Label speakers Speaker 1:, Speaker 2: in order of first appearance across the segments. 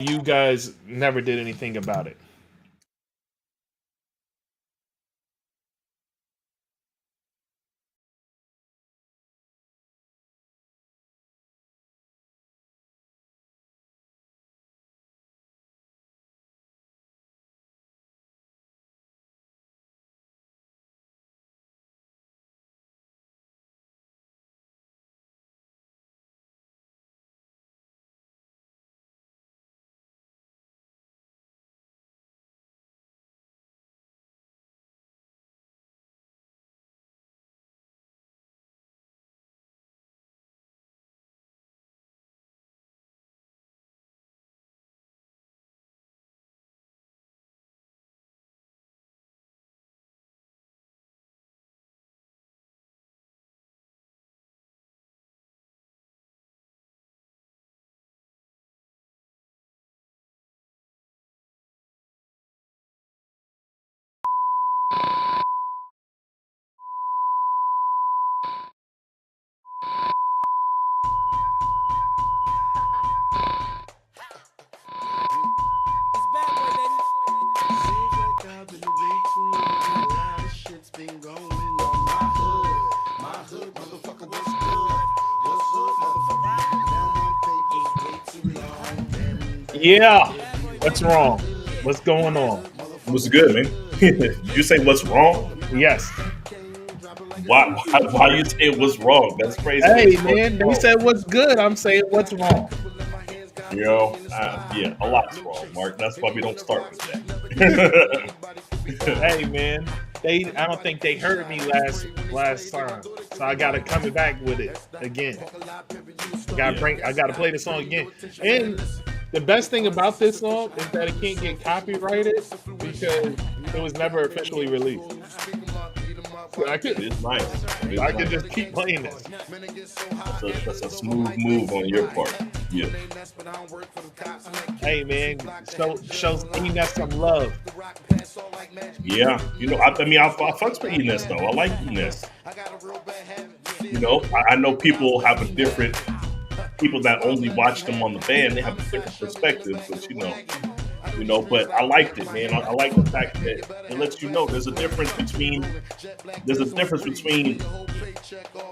Speaker 1: You guys never did anything about it. Yeah. What's wrong? What's going on?
Speaker 2: What's good, man? Did you say what's wrong?
Speaker 1: Yes.
Speaker 2: Why you say what's wrong? That's crazy.
Speaker 1: Hey, man. They said what's good. I'm saying what's wrong.
Speaker 2: Yeah, a lot's wrong, Mark. That's why we don't start with that.
Speaker 1: Hey, man. I don't think they heard me last time, so I gotta come back with it again. I gotta play the song again. And the best thing about this song is that it can't get copyrighted because it was never officially released. So
Speaker 2: It's nice.
Speaker 1: I could just keep playing this.
Speaker 2: That's a smooth move on your part. Yeah.
Speaker 1: Hey, man, shows Ines some love.
Speaker 2: Yeah. I fucks with Ines though. I like Ines. I know people have a different people that only watch them on the band. They have a different perspective, but I liked it, man. I like the fact that it lets you know there's a difference between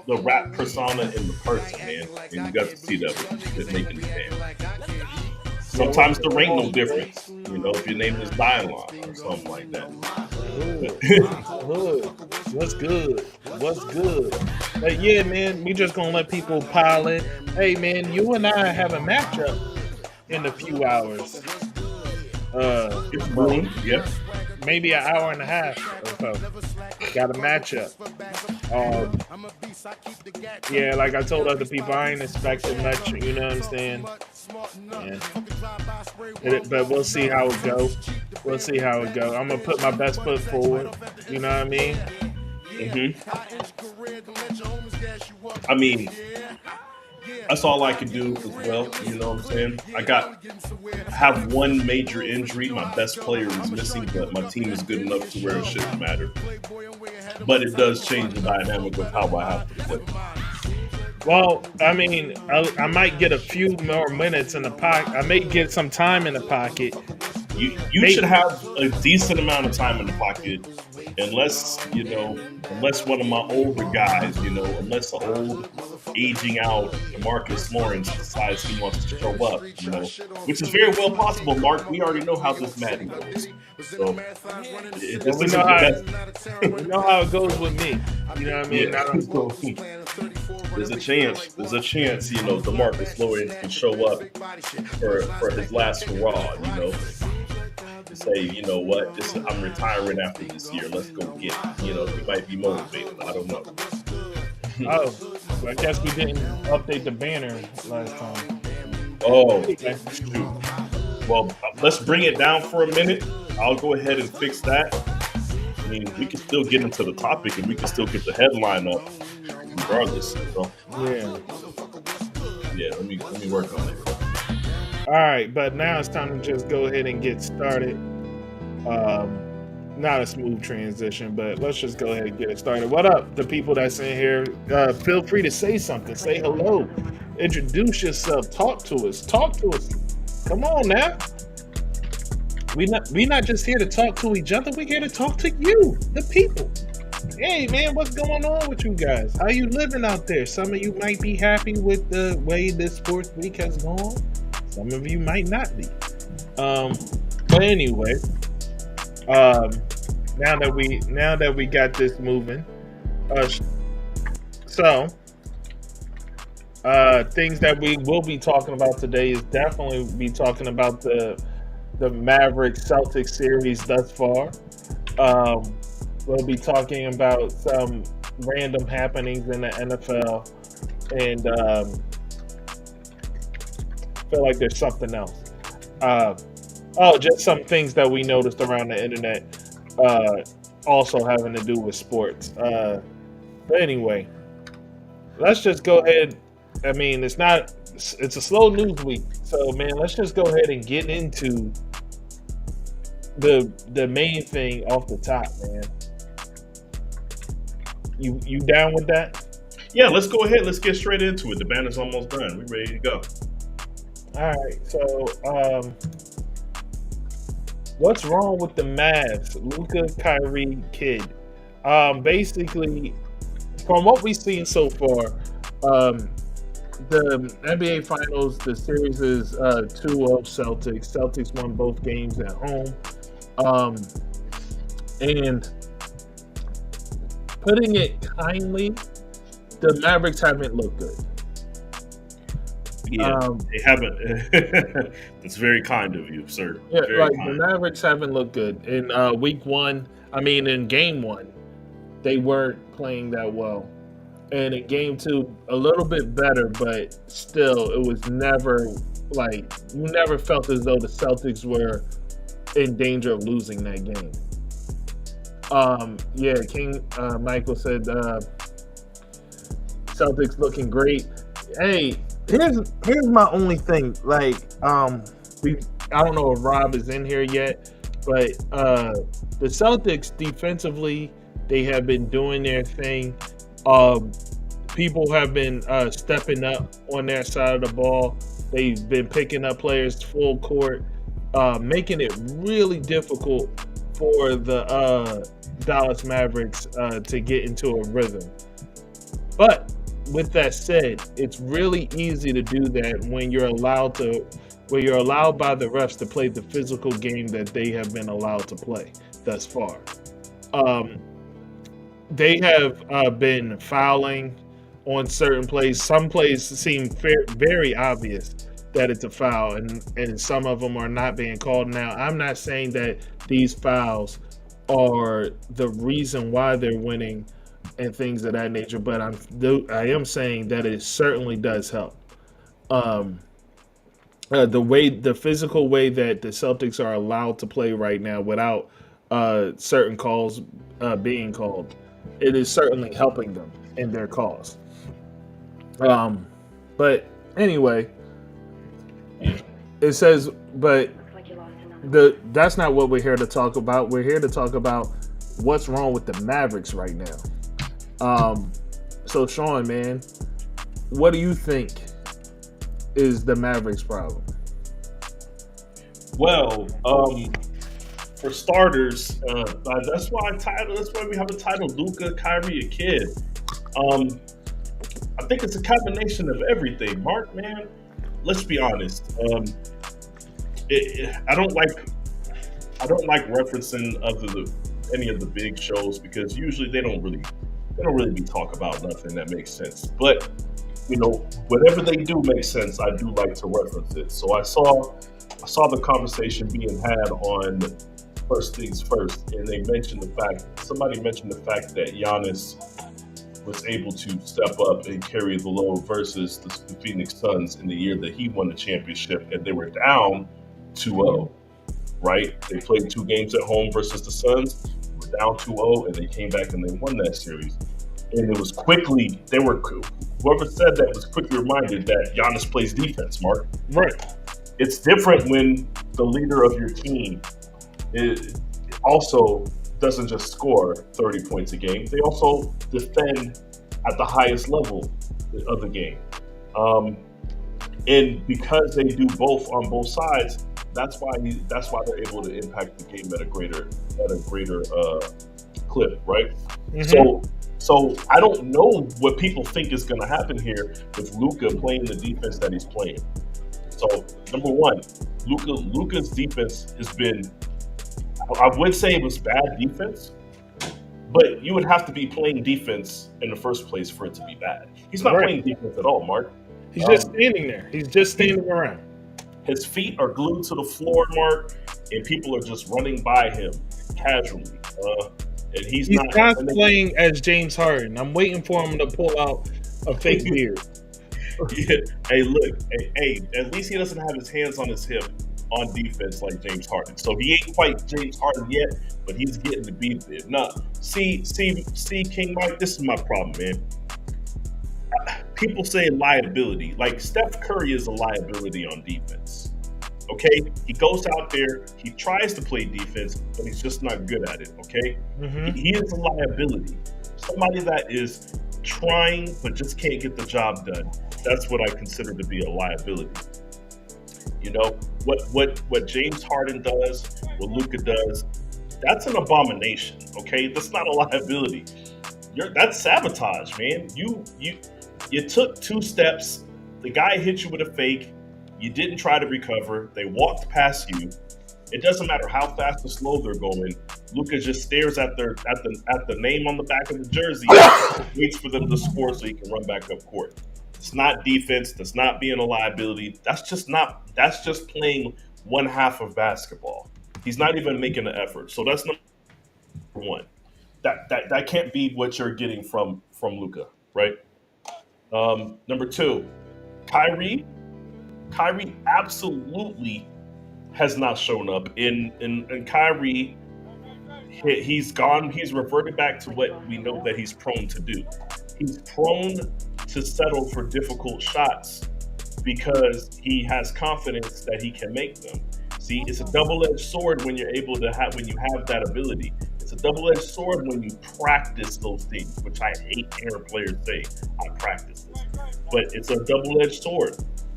Speaker 2: the rap persona and the person, man. And you got to see that with making the band. Sometimes there ain't no difference, if your name is Dylon or something like that.
Speaker 1: What's good? What's good? But yeah, man, we just gonna let people pile in. Hey, man, you and I have a matchup in a few hours.
Speaker 2: It's brewing, yeah.
Speaker 1: Maybe an hour and a half or so. Got a matchup. Yeah, like I told other people, I ain't expecting much. You know what I'm saying? Yeah. But we'll see how it go. I'm gonna put my best foot forward. You know what I mean?
Speaker 2: I mean, that's all I can do as well. You know what I'm saying? I have one major injury. My best player is missing, but my team is good enough to where it shouldn't matter. But it does change the dynamic of how I have to play.
Speaker 1: Well, I mean, I might get a few more minutes in the pocket. I may get some time in the pocket.
Speaker 2: You should have a decent amount of time in the pocket, unless one of my older guys, unless the old aging out Marcus Lawrence decides he wants to show up, which is very well possible. Mark, we already know how this Madden goes, so
Speaker 1: we know how it goes with me. You know what I mean?
Speaker 2: Yeah. There's a chance, DeMarcus Lawrence can show up for his last hurrah, to say, you know what, I'm retiring after this year. Let's go get it. He might be motivated. I don't know.
Speaker 1: I guess we didn't update the banner last time.
Speaker 2: Oh, shoot. Well, let's bring it down for a minute. I'll go ahead and fix that. I mean, we can still get into the topic and we can still get the headline up regardless. So. Yeah, let me work on it.
Speaker 1: All right, but now it's time to just go ahead and get started. Not a smooth transition, but let's just go ahead and get it started. What up, the people that's in here? Feel free to say something. Say hello. Introduce yourself. Talk to us. Come on now. We not just here to talk to each other. We're here to talk to you, the people. Hey man, what's going on with you guys? How you living out there? Some of you might be happy with the way this sports week has gone. Some of you might not be. But anyway, now that we got this moving, so things that we will be talking about today is definitely be talking about the Mavericks Celtics series thus far. We'll be talking about some random happenings in the NFL, and feel like there's something else. Just some things that we noticed around the internet, also having to do with sports. But anyway, let's just go ahead. I mean, it's a slow news week, so man, let's just go ahead and get into the main thing off the top, man. You down with that?
Speaker 2: Yeah, let's go ahead. Let's get straight into it. The banner's almost done. We're ready to go.
Speaker 1: All right. So, what's wrong with the Mavs? Luka, Kyrie, kid. Basically, from what we've seen so far, the NBA Finals, the series is 2-0 Celtics. Celtics won both games at home. And putting it kindly, the Mavericks haven't looked good.
Speaker 2: Yeah, they haven't. That's very kind of you, sir.
Speaker 1: Yeah,
Speaker 2: very
Speaker 1: like
Speaker 2: kind.
Speaker 1: the Mavericks haven't looked good. In week one, in game one, they weren't playing that well. And in game two, a little bit better, but still, it was never like, you never felt as though the Celtics were in danger of losing that game. King Michael said Celtics looking great. Hey, here's my only thing. Like, I don't know if Rob is in here yet, but the Celtics defensively, they have been doing their thing. People have been stepping up on their side of the ball. They've been picking up players full court, making it really difficult for the Dallas Mavericks to get into a rhythm. But with that said, it's really easy to do that when you're allowed by the refs to play the physical game that they have been allowed to play thus far. They have been fouling on certain plays. Some plays seem very obvious that it's a foul, and some of them are not being called. Now, I'm not saying that these fouls are the reason why they're winning and things of that nature, but I am saying that it certainly does help. The physical way that the Celtics are allowed to play right now without certain calls being called, it is certainly helping them in their cause. But anyway, it says, but that's not what we're here to talk about. We're here to talk about what's wrong with the Mavericks right now. So Sean, man, what do you think is the Mavericks' problem?
Speaker 2: Well, for starters, that's why we have a title, Luka, Kyrie, a kid. I think it's a combination of everything. Mark, man, let's be honest. I don't like referencing any of the big shows, because usually they don't really be talk about nothing that makes sense. But whatever they do makes sense. I do like to reference it. So I saw the conversation being had on First Things First, and somebody mentioned the fact that Giannis was able to step up and carry the load versus the Phoenix Suns in the year that he won the championship, and they were down 2-0, right? They played 2 games at home versus the Suns, they were down 2-0, and they came back and they won that series. And it was whoever said that was quickly reminded that Giannis plays defense, Mark.
Speaker 1: Right.
Speaker 2: It's different when the leader of your team also doesn't just score 30 points a game. They also defend at the highest level of the game. And because they do both on both sides, that's why they're able to impact the game at a greater clip, right?
Speaker 1: Mm-hmm.
Speaker 2: So I don't know what people think is going to happen here with Luka playing the defense that he's playing. So number one, Luka's defense has been, I would say it was bad defense, but you would have to be playing defense in the first place for it to be bad. He's not
Speaker 1: Right.
Speaker 2: playing defense at all, Mark.
Speaker 1: He's just
Speaker 2: Um,
Speaker 1: standing there. He's just
Speaker 2: he-
Speaker 1: standing around.
Speaker 2: his feet are glued to the floor, Mark, and people are just running by him casually. And he's
Speaker 1: He's
Speaker 2: not. And then,
Speaker 1: cosplaying as James Harden. I'm waiting for him to pull out a fake beard.
Speaker 2: yeah, hey, look, hey, at least he doesn't have his hands on his hip on defense like James Harden. So he ain't quite James Harden yet, but he's getting to be there. Now, see, King Mike, this is my problem, man. People say liability. Like Steph Curry is a liability on defense. Okay, he goes out there, he tries to play defense, but he's just not good at it. Okay,
Speaker 1: Mm-hmm.
Speaker 2: he is a liability. Somebody that is trying but just can't get the job done. That's what I consider to be a liability. You know what James Harden does, what Luka does, that's an abomination. Okay, that's not a liability. That's sabotage, man. You took two steps. The guy hit you with a fake. You didn't try to recover. They walked past you. It doesn't matter how fast or slow they're going. Luka just stares at the name on the back of the jersey, waits for them to score so he can run back up court. It's not defense. That's not being a liability. That's just playing one half of basketball. He's not even making an effort. So that's number one. That can't be what you're getting from Luka, right? Number two, Kyrie. Kyrie absolutely has not shown up. In Kyrie, he's gone. He's reverted back to what we know that he's prone to do. He's prone to settle for difficult shots because he has confidence that he can make them. See, it's a double-edged sword when you're able to have when you have that ability. It's a double-edged sword when you practice those things, which I hate hearing players say, I practice this. But it's a double-edged sword.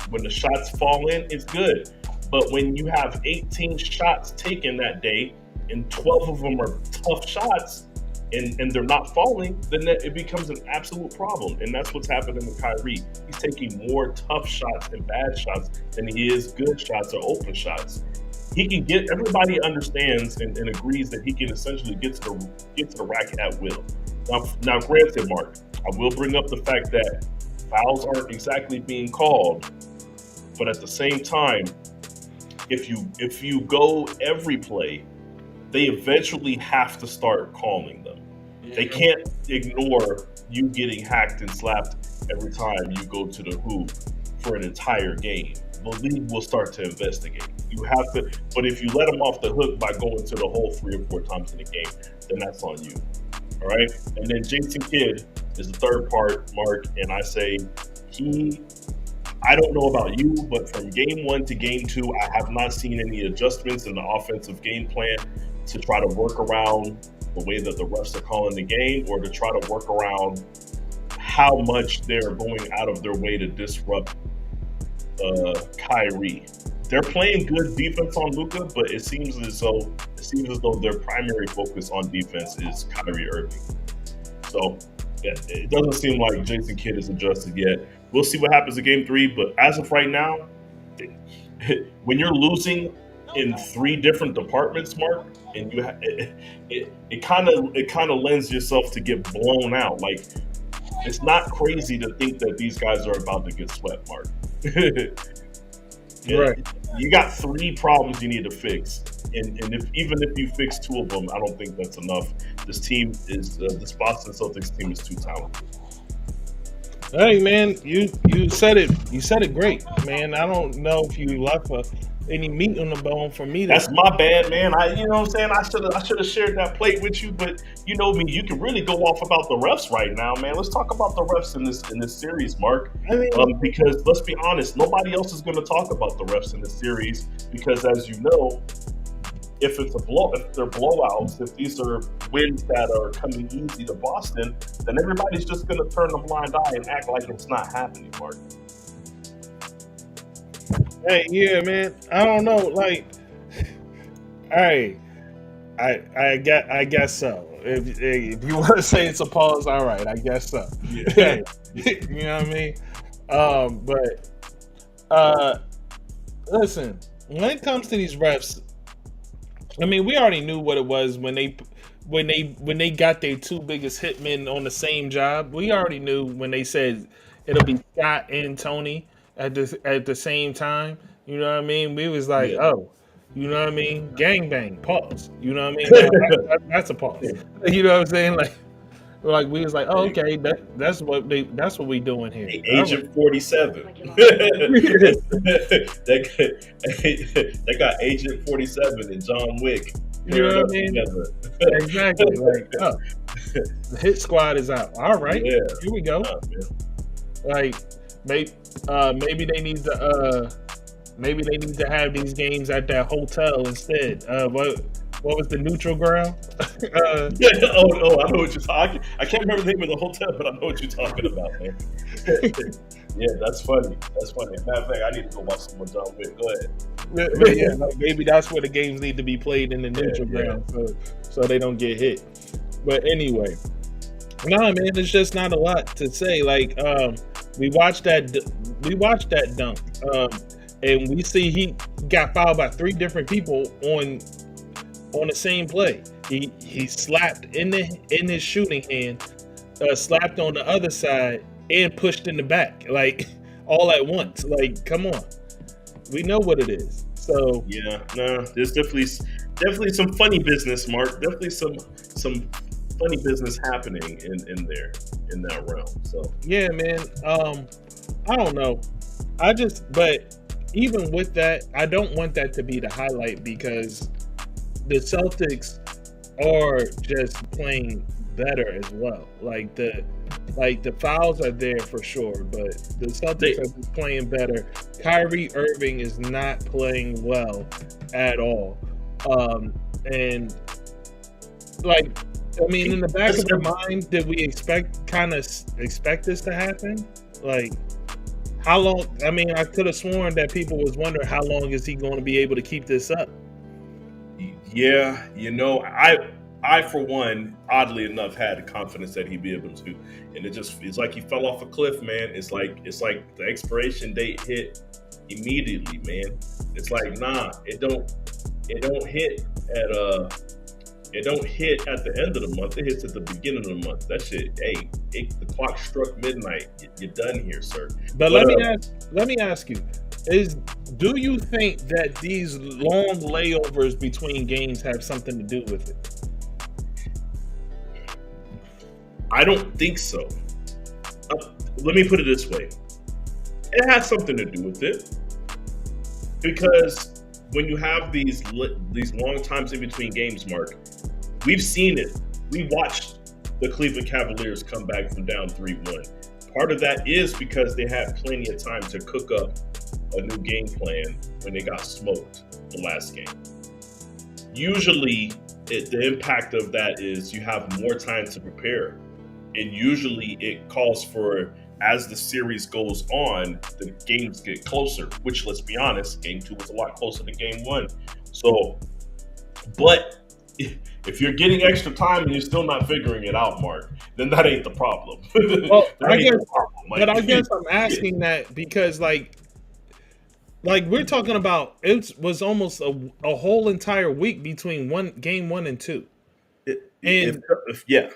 Speaker 2: When the shots fall in, it's good. But when you have 18 shots taken that day and 12 of them are tough shots and they're not falling, then it becomes an absolute problem. And that's what's happening with Kyrie. He's taking more tough shots and bad shots than he is good shots or open shots. He can get, everybody understands and agrees that he can essentially get to the rack at will. Now, granted, Mark, I will bring up the fact that fouls aren't exactly being called, but at the same time, if you go every play, they eventually have to start calling them. They can't ignore you getting hacked and slapped every time you go to the hoop for an entire game. The league will start to investigate. You have to, but if you let them off the hook by going to the hole 3 or 4 times in the game, then that's on you. All right. And then Jason Kidd is the third part, Mark, and I say I don't know about you, but from game 1 to game 2, I have not seen any adjustments in the offensive game plan to try to work around the way that the refs are calling the game or to try to work around how much they're going out of their way to disrupt Kyrie. They're playing good defense on Luka, but it seems as though their primary focus on defense is Kyrie Irving. So it doesn't seem like Jason Kidd is adjusted yet. We'll see what happens in game 3, but as of right now, when you're losing in 3 different departments, Mark, and it kind of lends yourself to get blown out. Like, it's not crazy to think that these guys are about to get swept, Mark.
Speaker 1: Right.
Speaker 2: You got 3 problems you need to fix, and even if you fix 2 of them, I don't think that's enough. This Boston Celtics team is too talented.
Speaker 1: Hey man, you said it. You said it great, man. I don't know if you left any meat on the bone for me.
Speaker 2: That's my bad, man. You know what I'm saying? I should have shared that plate with you, but you know me. You can really go off about the refs right now, man. Let's talk about the refs in this series, Mark.
Speaker 1: I mean,
Speaker 2: because let's be honest, nobody else is going to talk about the refs in this series because, as you know, if they're blowouts, if these are wins that are coming easy to Boston, then everybody's just going to turn a blind eye and act like it's not happening, Mark.
Speaker 1: Hey, yeah, man. I don't know. Like, all right, I guess so. If you want to say it's a pause, all right, I guess so.
Speaker 2: Yeah.
Speaker 1: Hey, you know what I mean? But uh, listen, when it comes to these refs, I mean, we already knew what it was when they got their two biggest hitmen on the same job. We already knew when they said it'll be Scott and Tony at the same time. You know what I mean? We was like,
Speaker 2: Yeah.
Speaker 1: oh, you know what I mean? Gang bang, pause. You know what I mean? No, that's a pause. You know what I'm saying? Like we was like, oh, okay, that's what we doing here. All right.
Speaker 2: Agent 47. They got Agent 47 and John Wick
Speaker 1: You know
Speaker 2: paired
Speaker 1: what I
Speaker 2: up
Speaker 1: mean?
Speaker 2: together.
Speaker 1: Exactly. Like, oh, the hit squad is out. All right,
Speaker 2: Yeah.
Speaker 1: here we go.
Speaker 2: Oh, man.
Speaker 1: Like, maybe they need to have these games at that hotel instead. What was the neutral ground?
Speaker 2: Yeah. Oh, I know what you're talking. I can't remember the name of the hotel, but I know what you're talking about, man. Yeah, that's funny. That's funny. Matter of fact, I need to go watch some more John Wick. Go ahead.
Speaker 1: but yeah, like maybe that's where the games need to be played in the neutral
Speaker 2: Yeah.
Speaker 1: ground, so they don't get hit. But anyway, nah, man, it's just not a lot to say. Like, we watched that dunk, and we see he got fouled by three different people on the same play. He slapped in his shooting hand, slapped on the other side, and pushed in the back, like all at once. Like, come on, we know what it is. So
Speaker 2: Yeah, no, there's definitely some funny business, Mark. Definitely some funny business happening in there in that realm. So
Speaker 1: yeah, man. I don't know. But even with that, I don't want that to be the highlight because the Celtics are just playing better as well. Like the fouls are there for sure, but the Celtics are just playing better. Kyrie Irving is not playing well at all. And like, I mean, in the back of our mind, did we expect this to happen? Like, how long? I mean, I could have sworn that people was wondering how long is he going to be able to keep this up?
Speaker 2: yeah, I for one, oddly enough, had the confidence that he'd be able to, and it's like he fell off a cliff, man. It's like the expiration date hit immediately, man. It's like, nah, it don't hit at the end of the month. It hits at the beginning of the month. That shit, hey, the clock struck midnight. You're done here, sir.
Speaker 1: But let me ask you: do you think that these long layovers between games have something to do with it?
Speaker 2: I don't think so. Let me put it this way: it has something to do with it, because when you have these long times in between games, Mark, we've seen it. We watched the Cleveland Cavaliers come back from down 3-1. Part of that is because they had plenty of time to cook up a new game plan when they got smoked the last game. Usually, the impact of that is you have more time to prepare. And usually it calls for, as the series goes on, the games get closer, which, let's be honest, game 2 was a lot closer than game 1. So, but if you're getting extra time and you're still not figuring it out, Mark, then that ain't the problem.
Speaker 1: Well, I guess I'm asking that because like we're talking about, it was almost a whole entire week between game 1 and 2.
Speaker 2: Yeah.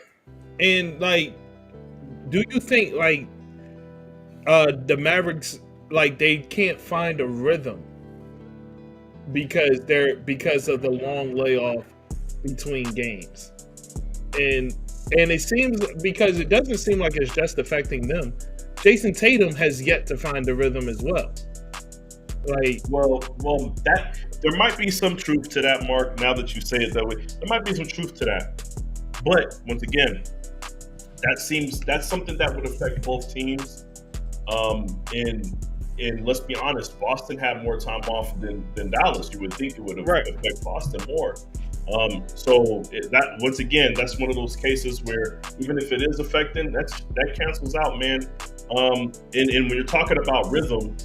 Speaker 1: And like, do you think like the Mavericks, like, they can't find a rhythm because of the long layoff between games? And it seems, because it doesn't seem like it's just affecting them. Jason Tatum has yet to find the rhythm as well. Like,
Speaker 2: well, that there might be some truth to that, Mark. Now that you say it that way, there might be some truth to that. But once again, that's something that would affect both teams. And let's be honest, Boston had more time off than Dallas. You would think it would affect Boston more. So that, once again, that's one of those cases where even if it is affecting, that cancels out, man. And when you're talking about rhythm,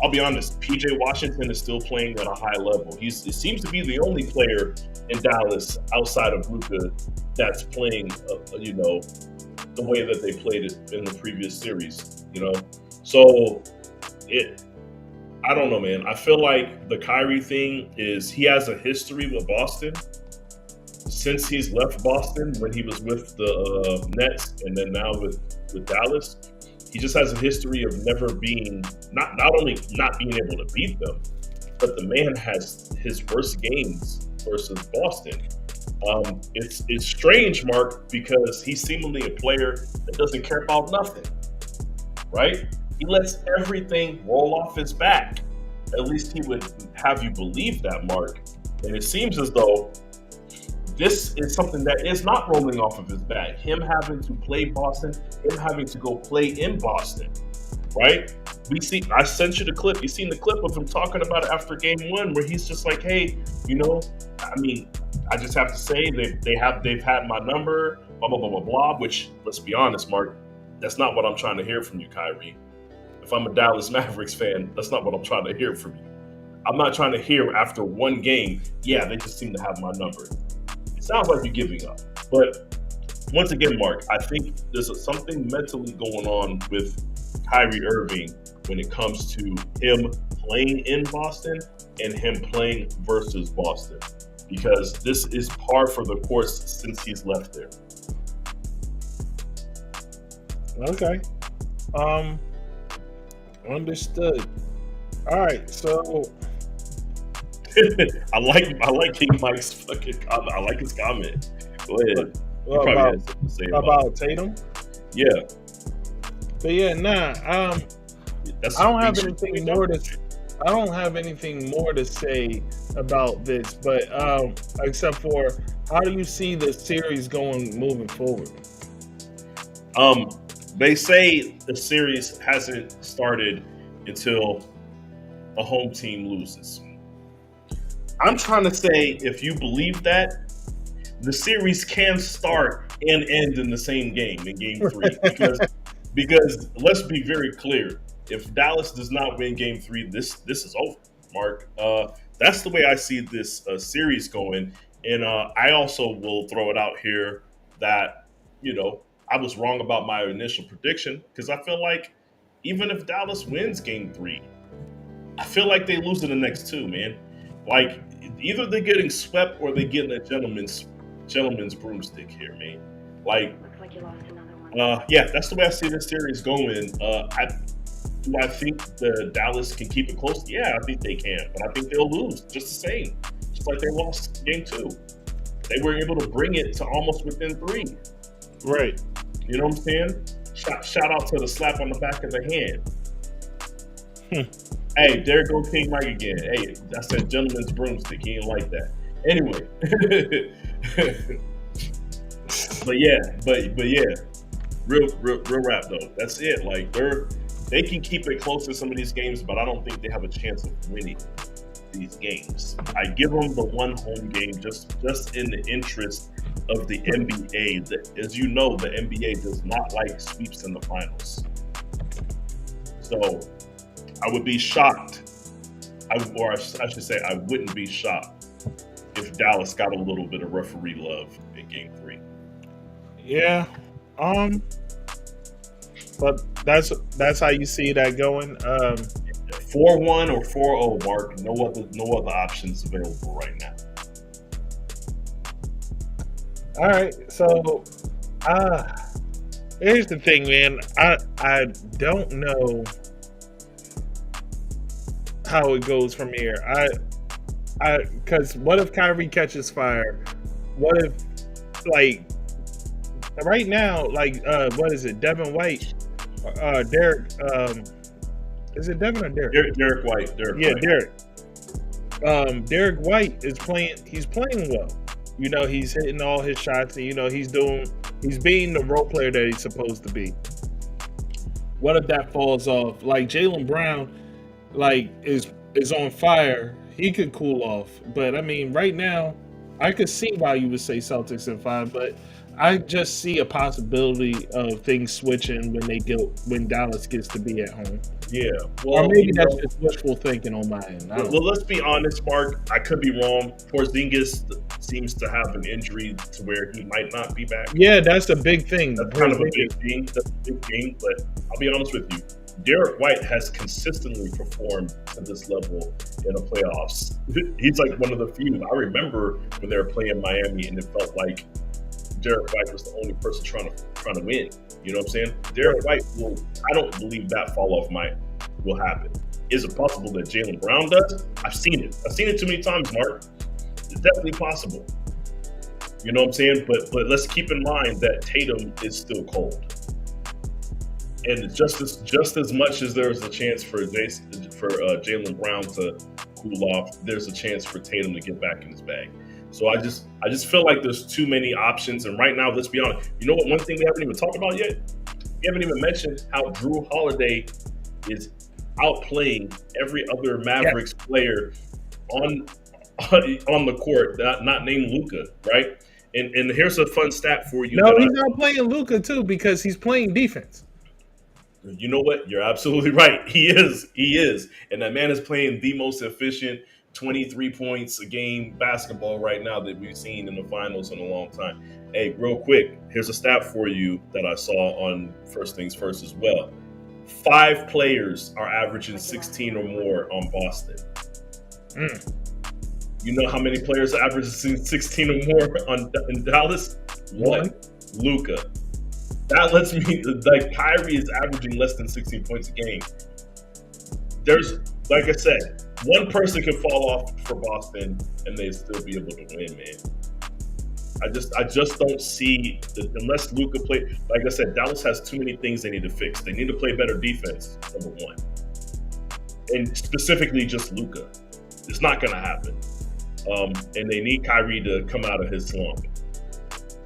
Speaker 2: I'll be honest, PJ Washington is still playing at a high level. It seems to be the only player in Dallas outside of Luka that's playing, the way that they played it in the previous series. So I don't know, man. I feel like the Kyrie thing is he has a history with Boston since he's left Boston when he was with the Nets and then now with Dallas. He just has a history of never being not only not being able to beat them, but the man has his worst games versus Boston. It's strange, Mark, because he's seemingly a player that doesn't care about nothing, right? He lets everything roll off his back. At least he would have you believe that, Mark. And it seems as though this is something that is not rolling off of his back. Him having to play Boston, him having to go play in Boston, right? I sent you the clip. You seen the clip of him talking about it after game one, where he's just like, hey, I just have to say they've had my number, blah, blah, blah, blah, blah, which, let's be honest, Mark, that's not what I'm trying to hear from you, Kyrie. If I'm a Dallas Mavericks fan, that's not what I'm trying to hear from you. I'm not trying to hear after one game, yeah, they just seem to have my number. It sounds like you're giving up. But once again, Mark, I think there's something mentally going on with Kyrie Irving when it comes to him playing in Boston and him playing versus Boston. Because this is par for the course since he's left there.
Speaker 1: Okay. Understood. All right, so
Speaker 2: I like King Mike's fucking comment. I like his comment. Go ahead.
Speaker 1: Well, about Tatum?
Speaker 2: Yeah.
Speaker 1: But yeah, I don't have anything more to say about this, but except for how do you see the series moving forward?
Speaker 2: They say the series hasn't started until a home team loses. I'm trying to say, if you believe that, the series can start and end in the same game, in game 3. Because let's be very clear, if Dallas does not win game 3, this is over, Mark. That's the way I see this series going. And I also will throw it out here that, I was wrong about my initial prediction, because I feel like even if Dallas wins game 3, I feel like they lose in the next 2, man. Like, either they're getting swept or they're getting a gentleman's broomstick here, man. Like, yeah, that's the way I see this series going. Do I think the Dallas can keep it close? Yeah, I think they can, but I think they'll lose just the same, just like they lost game 2. They were able to bring it to almost within 3.
Speaker 1: Right.
Speaker 2: You know what I'm saying? Shout out to the slap on the back of the hand. Hey, there go King Mike again. Hey, that's that gentleman's broomstick. He ain't like that. Anyway. but yeah. Real rap though. That's it. Like they can keep it close in some of these games, but I don't think they have a chance of winning these games. I give them the one home game just in the interest of the NBA. As you know, the NBA does not like sweeps in the finals. So I would be shocked, I should say I wouldn't be shocked if Dallas got a little bit of referee love in game 3.
Speaker 1: Yeah. But that's how you see that going.
Speaker 2: 4-1 or 4-0, Mark. No other options available right now.
Speaker 1: All right, so here's the thing, man. I don't know how it goes from here. Because what if Kyrie catches fire? What if, like, right now, like, what is it? Devin White, Derek. Is it Devin or Derek?
Speaker 2: Derek White.
Speaker 1: Derek. Derek White is playing. He's playing well. He's hitting all his shots, and he's being the role player that he's supposed to be. What if that falls off? Like Jaylen Brown, like is on fire. He could cool off, but I mean, right now, I could see why you would say Celtics in 5, but I just see a possibility of things switching when Dallas gets to be at home,
Speaker 2: Yeah.
Speaker 1: or
Speaker 2: Well,
Speaker 1: maybe that's just wishful thinking on my end. I don't
Speaker 2: well,
Speaker 1: know.
Speaker 2: let's be honest, Mark. I could be wrong. Porzingis seems to have an injury to where he might not be back.
Speaker 1: Yeah, that's a big thing.
Speaker 2: That's kind of a big thing. That's a big thing. But I'll be honest with you. Derek White has consistently performed to this level in the playoffs. He's like one of the few. I remember when they were playing Miami, and it felt like Derek White was the only person trying to win. You know what I'm saying? Derek White will. I don't believe that fall off will happen. Is it possible that Jaylen Brown does? I've seen it. I've seen it too many times, Mark. It's definitely possible. You know what I'm saying? But let's keep in mind that Tatum is still cold. And just as much as there's a chance for Jaylen Brown to cool off, there's a chance for Tatum to get back in his bag. So I just feel like there's too many options. And right now, let's be honest. You know what? One thing we haven't even talked about yet. We haven't even mentioned how Drew Holiday is outplaying every other Mavericks player on the court, not named Luka, right? And here's a fun stat for you.
Speaker 1: No, he's not playing Luka too because he's playing defense.
Speaker 2: You know what? You're absolutely right. He is. And that man is playing the most efficient 23 points a game basketball right now that we've seen in the finals in a long time. Hey, real quick, here's a stat for you that I saw on First Things First as well. 5 players are averaging 16 or more on Boston. You know how many players are averaging 16 or more in Dallas? 1. Luka. That lets me, like, Kyrie is averaging less than 16 points a game. There's, like I said, one person can fall off for Boston and they'd still be able to win, man. I just don't see, unless Luka play, like I said, Dallas has too many things they need to fix. They need to play better defense, number one. And specifically just Luka. It's not going to happen. And they need Kyrie to come out of his slump.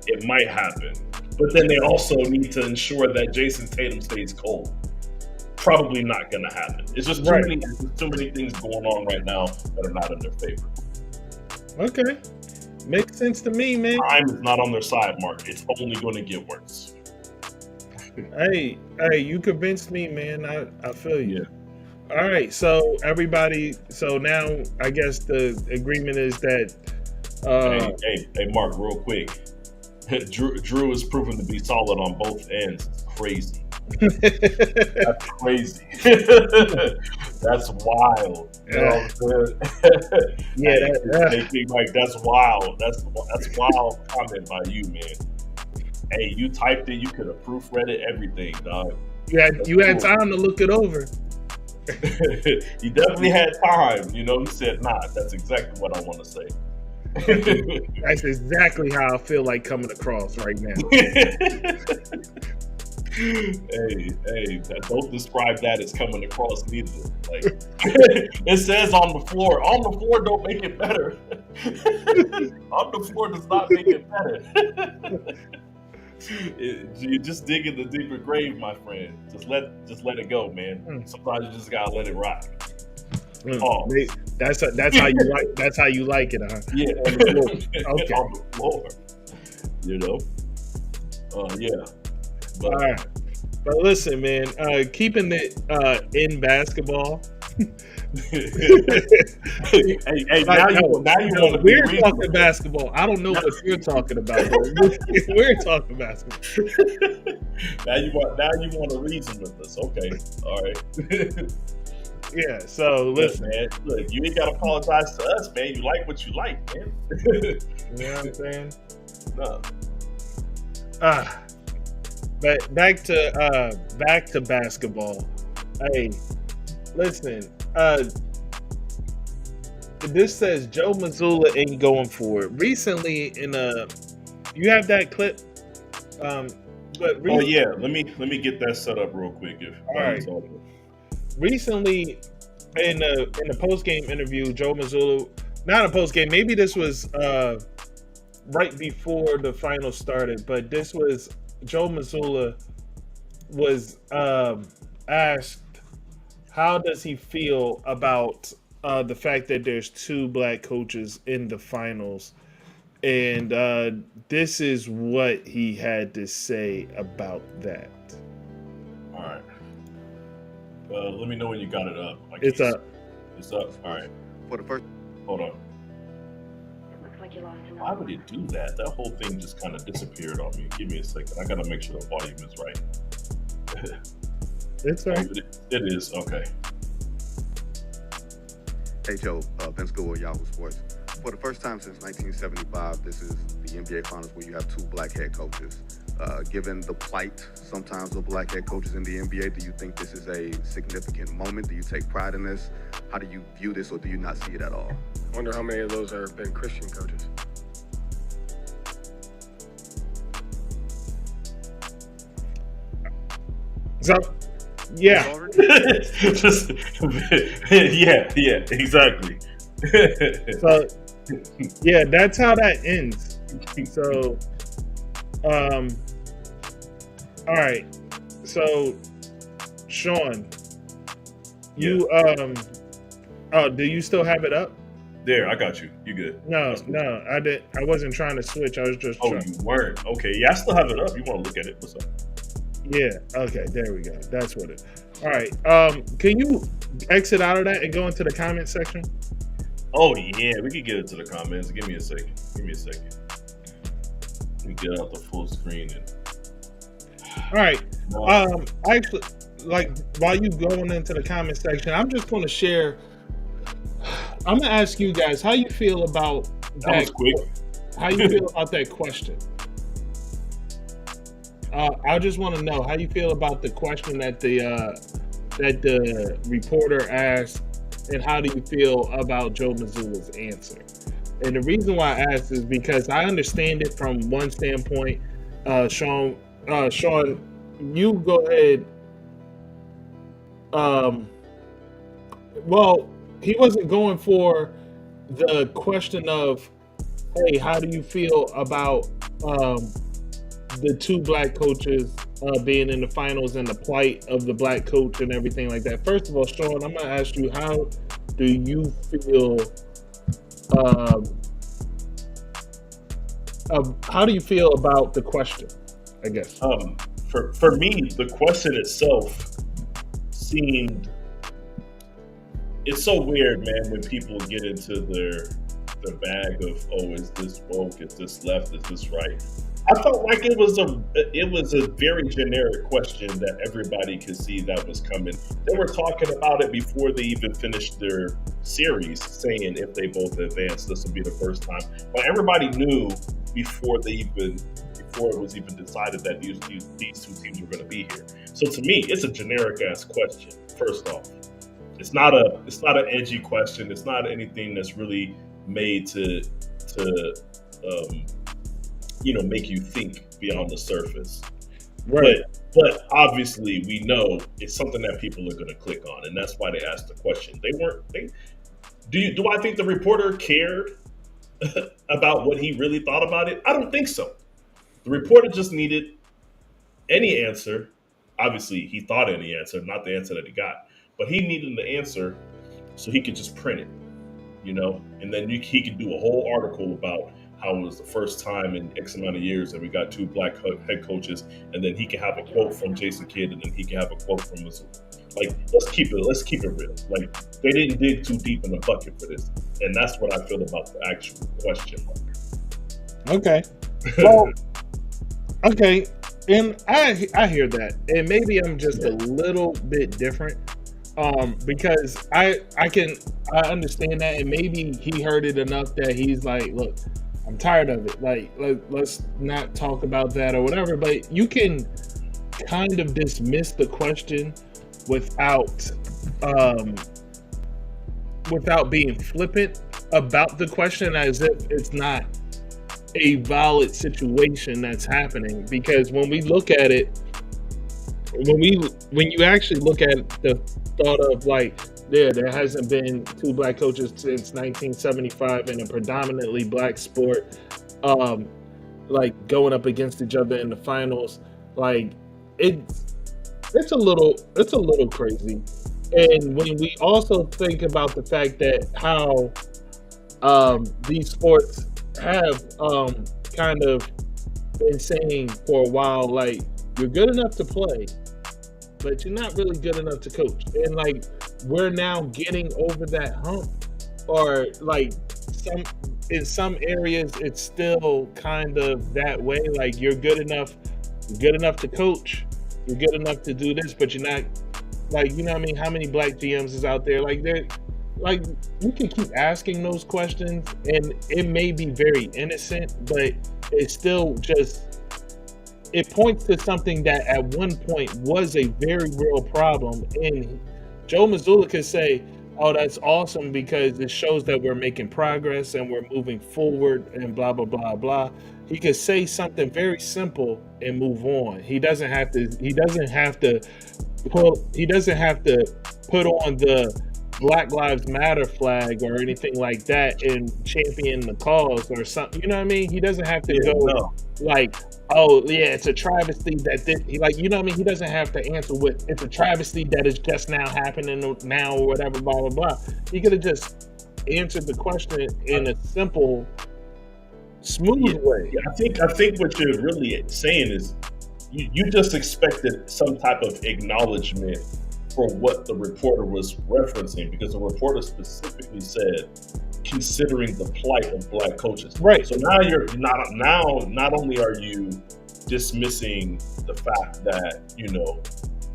Speaker 2: It might happen. But then they also need to ensure that Jason Tatum stays cold. Probably not going to happen. It's just too many things going on right now that are not in their favor.
Speaker 1: Okay. Makes sense to me, man.
Speaker 2: Time is not on their side, Mark. It's only going to get worse.
Speaker 1: Hey, you convinced me, man. I feel you.
Speaker 2: Yeah.
Speaker 1: All right, so everybody, so now I guess the agreement is that.
Speaker 2: Hey, Mark, real quick. Drew is proven to be solid on both ends. It's crazy. That's crazy. That's wild. You know what I'm saying? Yeah, like that's wild. That's wild comment by you, man. Hey, you typed it. You could have proofread it. Everything, dog.
Speaker 1: You had time to look it over.
Speaker 2: You definitely had time. You know, you said, "Nah, that's exactly what I want to say."
Speaker 1: That's exactly how I feel like coming across right now.
Speaker 2: Hey, don't describe that as coming across neither. Like it says on the floor. On the floor don't make it better. On the floor does not make it better. You just dig in the deeper grave, my friend. Just let it go, man. Sometimes you just gotta let it rock.
Speaker 1: That's how you like. That's how you like it, huh?
Speaker 2: Yeah,
Speaker 1: on the floor. Okay.
Speaker 2: On the floor. You know. Yeah. But,
Speaker 1: all right. But listen, man. Keeping it in basketball.
Speaker 2: hey, now you want to.
Speaker 1: We're talking basketball. I don't know what you're talking about. We're talking basketball.
Speaker 2: Now you want to reason with us? Okay, all right.
Speaker 1: Yeah. So listen,
Speaker 2: man. Look, you ain't got to apologize to us, man. You like what you like, man.
Speaker 1: You know what I'm saying?
Speaker 2: No.
Speaker 1: But back to basketball. Hey, listen. This says Joe Mazzulla ain't going for it. Recently, you have that clip. Let
Speaker 2: me get that set up real quick.
Speaker 1: All right. Recently, in the post game interview, Joe Mazzulla, not a post game. Maybe this was right before the final started, but this was Joe Mazzulla was asked, how does he feel about the fact that there's 2 black coaches in the finals? and this is what he had to say about that.
Speaker 2: All right. Let me know when you got it up.
Speaker 1: It's up.
Speaker 2: It's up. All right.
Speaker 3: For the first.
Speaker 2: Hold on.
Speaker 4: Looks like you lost another
Speaker 2: Why would
Speaker 4: one.
Speaker 2: it do that? That whole thing just kind of disappeared on me. Give me a second. I gotta make sure the volume is right.
Speaker 1: It's right.
Speaker 2: It is. Okay.
Speaker 3: Hey Joe, Vince Gould, Yahoo Sports. For the first time since 1975, this is the NBA Finals where you have two black head coaches. Given the plight sometimes of black head coaches in the NBA, do you think this is a significant moment? Do you take pride in this? How do you view this, or do you not see it at all?
Speaker 5: I wonder how many of those have been Christian coaches.
Speaker 1: So, yeah.
Speaker 2: Just, yeah, exactly.
Speaker 1: So, yeah, that's how that ends. So, all right. So, Sean, you do you still have it up?
Speaker 2: There, I got you. You good?
Speaker 1: No, I did. I wasn't trying to switch. I was just.
Speaker 2: Oh, you weren't? Okay, yeah, I still have it up. You want to look at it? What's up?
Speaker 1: Yeah. Okay. There we go. That's what it. All right. Can you exit out of that and go into the comment section?
Speaker 2: Oh yeah, we can get into the comments. Give me a second. Let me get out the full screen and.
Speaker 1: All right. Actually, like while you going into the comment section, I'm just going to share. I'm gonna ask you guys how you feel about
Speaker 2: that. Was quick.
Speaker 1: How you feel about that question? I just want to know how you feel about the question that the reporter asked, and how do you feel about Joe Mazzulla's answer? And the reason why I asked is because I understand it from one standpoint. Sean, you go ahead. Well, he wasn't going for the question of, hey, how do you feel about the two black coaches being in the finals and the plight of the black coach and everything like that? First of all, Sean, I'm going to ask you, how do you feel about the question, I guess?
Speaker 2: For me, the question itself seemed, it's so weird, man, when people get into their bag of, oh, is this woke, is this left, is this right? I felt like it was a very generic question that everybody could see that was coming. They were talking about it before they even finished their series, saying if they both advanced, this would be the first time. But everybody knew before it was even decided that these two teams were going to be here. So to me, it's a generic ass question. First off, it's not an edgy question. It's not anything that's really made to make you think beyond the surface.
Speaker 1: Right.
Speaker 2: But obviously we know it's something that people are going to click on, and that's why they asked the question. Do I think the reporter cared about what he really thought about it? I don't think so. The reporter just needed any answer. Obviously, he thought any answer, not the answer that he got, but he needed the answer so he could just print it, and then he could do a whole article about how it was the first time in X amount of years that we got two black head coaches, and then he can have a quote from Jason Kidd, and then he can have a quote from Mazzulla. Like, let's keep it real. Like, they didn't dig too deep in the bucket for this, and that's what I feel about the actual question mark.
Speaker 1: Okay. Well, okay, and I hear that, and maybe I'm just a little bit different, because I understand that, and maybe he heard it enough that he's like, look, I'm tired of it. Like, let's not talk about that or whatever. But you can kind of dismiss the question without being flippant about the question, as if it's not a valid situation that's happening. Because when we look at it, when you actually look at the thought of, like, there hasn't been two black coaches since 1975 in a predominantly black sport, like going up against each other in the finals. Like, it's a little crazy. And when we also think about the fact that how these sports have kind of been saying for a while, like, you're good enough to play, but you're not really good enough to coach. And like, we're now getting over that hump, or like in some areas it's still kind of that way. Like, you're good enough to coach, you're good enough to do this, but you're not, like, you know what I mean? How many black GMs is out there? Like, they're like, you can keep asking those questions, and it may be very innocent, but it's still just, it points to something that at one point was a very real problem. And Joe Mazzulla could say, oh, that's awesome because it shows that we're making progress and we're moving forward and blah, blah, blah, blah. He could say something very simple and move on. He doesn't have to put on the Black Lives Matter flag or anything like that and champion the cause or something. You know what I mean? He doesn't have to go like, oh yeah, it's a travesty that like, you know what I mean? He doesn't have to answer with, it's a travesty that is just now happening now or whatever, blah, blah, blah. He could have just answered the question in a simple, smooth way.
Speaker 2: Yeah, I think what you're really saying is you just expected some type of acknowledgement for what the reporter was referencing, because the reporter specifically said, considering the plight of black coaches.
Speaker 1: Right.
Speaker 2: So now not only are you dismissing the fact that, you know,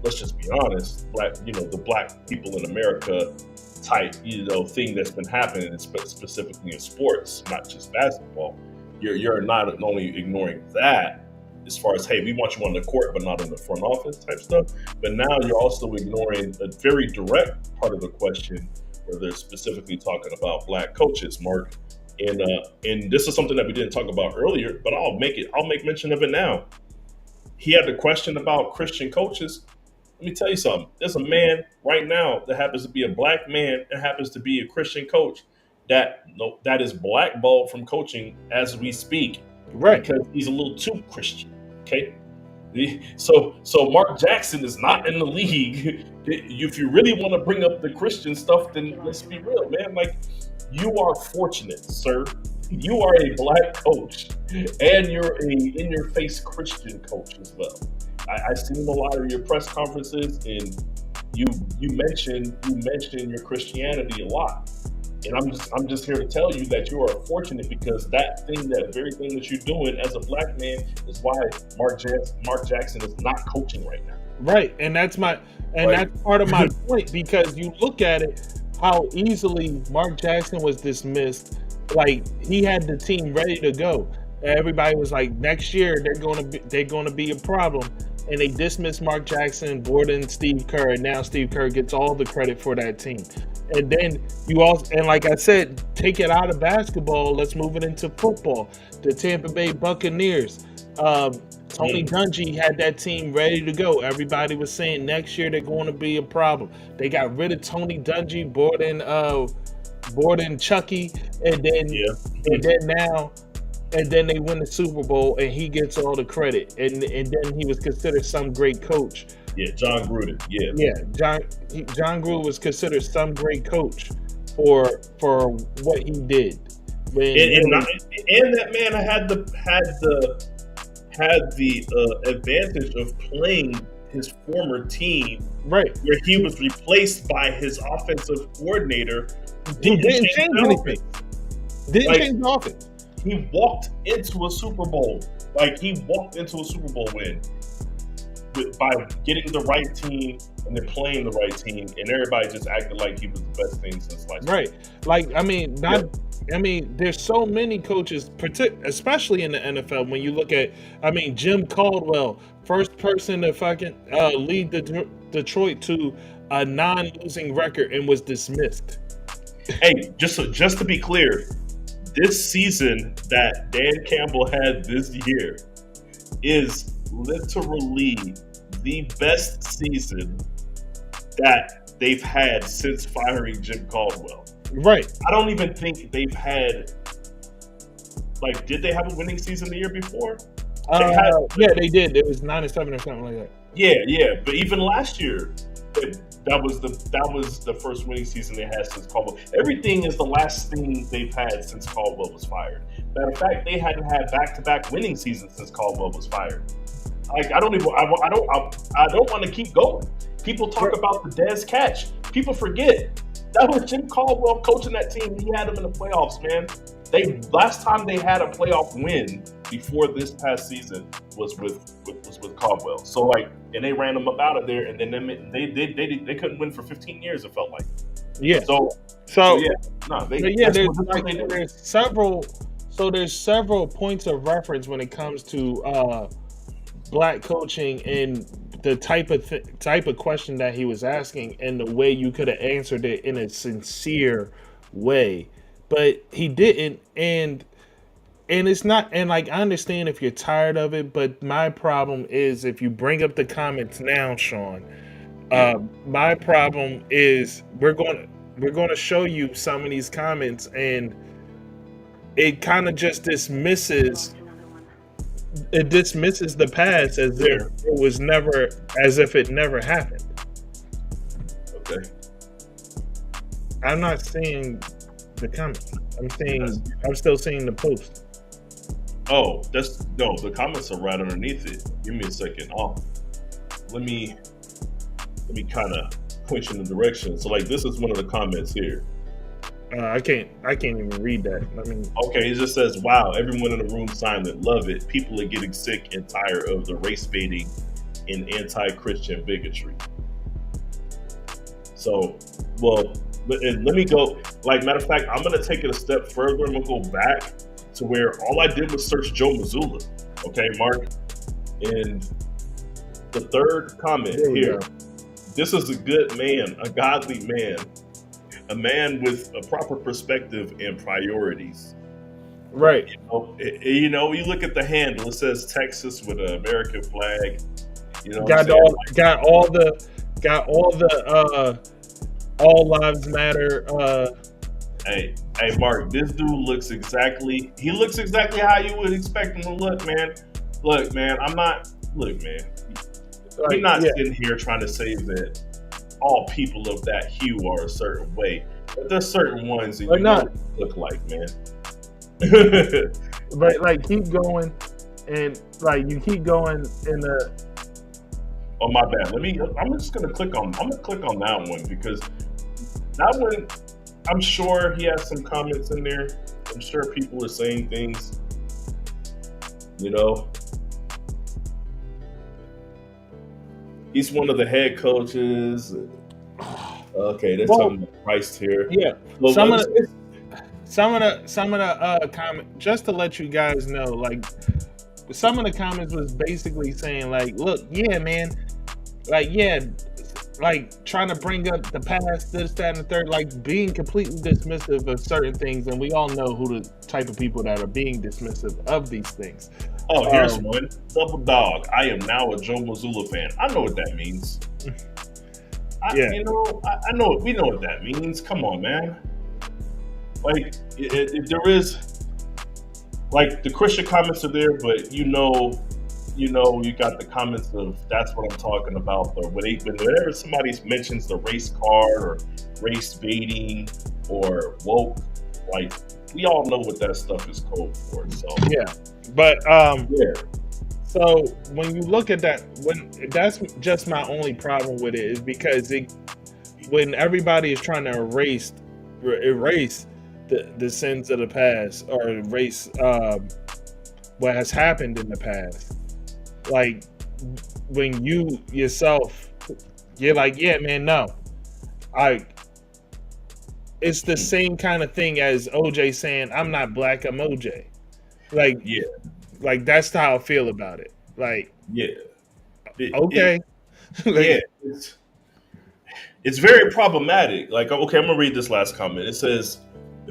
Speaker 2: let's just be honest, the black people in America type, you know, thing that's been happening, specifically in sports, not just basketball. You're not only ignoring that, as far as, hey, we want you on the court, but not in the front office type stuff. But now you're also ignoring a very direct part of the question where they're specifically talking about black coaches, Mark. And this is something that we didn't talk about earlier, but I'll make mention of it now. He had the question about Christian coaches. Let me tell you something. There's a man right now that happens to be a black man and happens to be a Christian coach that is blackballed from coaching as we speak.
Speaker 1: Right.
Speaker 2: Because he's a little too Christian. Okay. So Mark Jackson is not in the league. If you really want to bring up the Christian stuff, then let's be real, man. Like, you are fortunate, sir. You are a black coach, and you're a in-your-face Christian coach as well. I've seen a lot of your press conferences, and you mention your Christianity a lot. And I'm just here to tell you that you are fortunate, because that very thing that you're doing as a black man is why Mark Jackson is not coaching right now.
Speaker 1: Right, and that's part of my point, because you look at it, how easily Mark Jackson was dismissed. Like, he had the team ready to go. Everybody was like, next year they're going to be a problem, and they dismissed Mark Jackson, brought in Steve Kerr, and now Steve Kerr gets all the credit for that team. And then you also, and like I said, take it out of basketball, let's move it into football. The Tampa Bay Buccaneers, Tony Dungy had that team ready to go. Everybody was saying next year they're going to be a problem. They got rid of Tony Dungy, brought in Chucky, and then they win the Super Bowl, and he gets all the credit. And then he was considered some great coach.
Speaker 2: Yeah, John Gruden.
Speaker 1: John Gruden was considered some great coach for what he did. And
Speaker 2: that man had the advantage of playing his former team,
Speaker 1: right,
Speaker 2: where he was replaced by his offensive coordinator.
Speaker 1: Didn't change anything. Didn't change the offense.
Speaker 2: He walked into a Super Bowl. He walked into a Super Bowl win by getting the right team and then playing the right team, and everybody just acted like he was the best thing since sliced bread.
Speaker 1: Right. There's so many coaches, especially in the NFL. When you look at, Jim Caldwell, first person to fucking lead Detroit to a non-losing record and was dismissed.
Speaker 2: Hey, just to be clear, this season that Dan Campbell had this year is literally the best season that they've had since firing Jim Caldwell.
Speaker 1: Right.
Speaker 2: I don't even think they've had, did they have a winning season the year before?
Speaker 1: Yeah, they did. It was 9-7 or something like that.
Speaker 2: Yeah. But even last year, that was the first winning season they had since Caldwell. Everything is the last thing they've had since Caldwell was fired. Matter of fact, they hadn't had back-to-back winning seasons since Caldwell was fired. Like I don't want to keep going. People talk about the Dez catch. People forget that was Jim Caldwell coaching that team. He had them in the playoffs, man. Last time they had a playoff win before this past season was with Caldwell. So and they ran them up out of there, and then they couldn't win for 15 years. It felt like.
Speaker 1: Yeah. There's several points of reference when it comes to black coaching and the type of question that he was asking and the way you could have answered it in a sincere way, but he didn't. And it's not, and I understand if you're tired of it, but my problem is if you bring up the comments now, Sean, my problem is we're going to show you some of these comments, and it kind of just dismisses the past as if it never happened.
Speaker 2: Okay.
Speaker 1: I'm not seeing the comments. I'm still seeing the post.
Speaker 2: Oh, the comments are right underneath it. Give me a second. Let me kind of point you in the direction. So this is one of the comments here.
Speaker 1: I can't even read that.
Speaker 2: Okay, it just says, "Wow, everyone in the room silent. Love it. People are getting sick and tired of the race baiting and anti-Christian bigotry." So, let me go. Matter of fact, I'm gonna take it a step further. I'm gonna go back to where all I did was search Joe Mazzulla. Okay, Mark. And the third comment here. This is a good man, a godly man. A man with a proper perspective and priorities.
Speaker 1: Right.
Speaker 2: You look at the handle. It says Texas with an American flag.
Speaker 1: Got all the all lives matter.
Speaker 2: Hey, Mark. This dude looks exactly how you would expect him to look, man. Look, man. We're not sitting here trying to say that all people of that hue are a certain way, but there's certain ones that look like, man.
Speaker 1: But keep going, and you keep going in the.
Speaker 2: Oh, my bad. I'm just gonna click on that one because that one, I'm sure he has some comments in there. I'm sure people are saying things, He's one of the head coaches. Okay, there's some Rice here.
Speaker 1: Yeah, some of the comment, just to let you guys know, some of the comments was basically saying look, yeah, man, trying to bring up the past, this, that, and the third, being completely dismissive of certain things, and we all know who the type of people that are being dismissive of these things.
Speaker 2: Oh, here's one. Double dog. I am now a Joe Mazzulla fan. I know what that means. I know. We know what that means. Come on, man. There is the Christian comments are there, but you got the comments of that's what I'm talking about. Or whenever somebody mentions the race card or race baiting or woke, we all know what that stuff is code for. So
Speaker 1: yeah, but So when you look at that, that's just my only problem with it, is because when everybody is trying to erase the sins of the past or erase what has happened in the past, when you yourself, you're yeah, man, no, it's the same kind of thing as OJ saying, "I'm not black, I'm OJ." That's how I feel about it. Okay.
Speaker 2: It's very problematic. Okay, I'm gonna read this last comment. It says,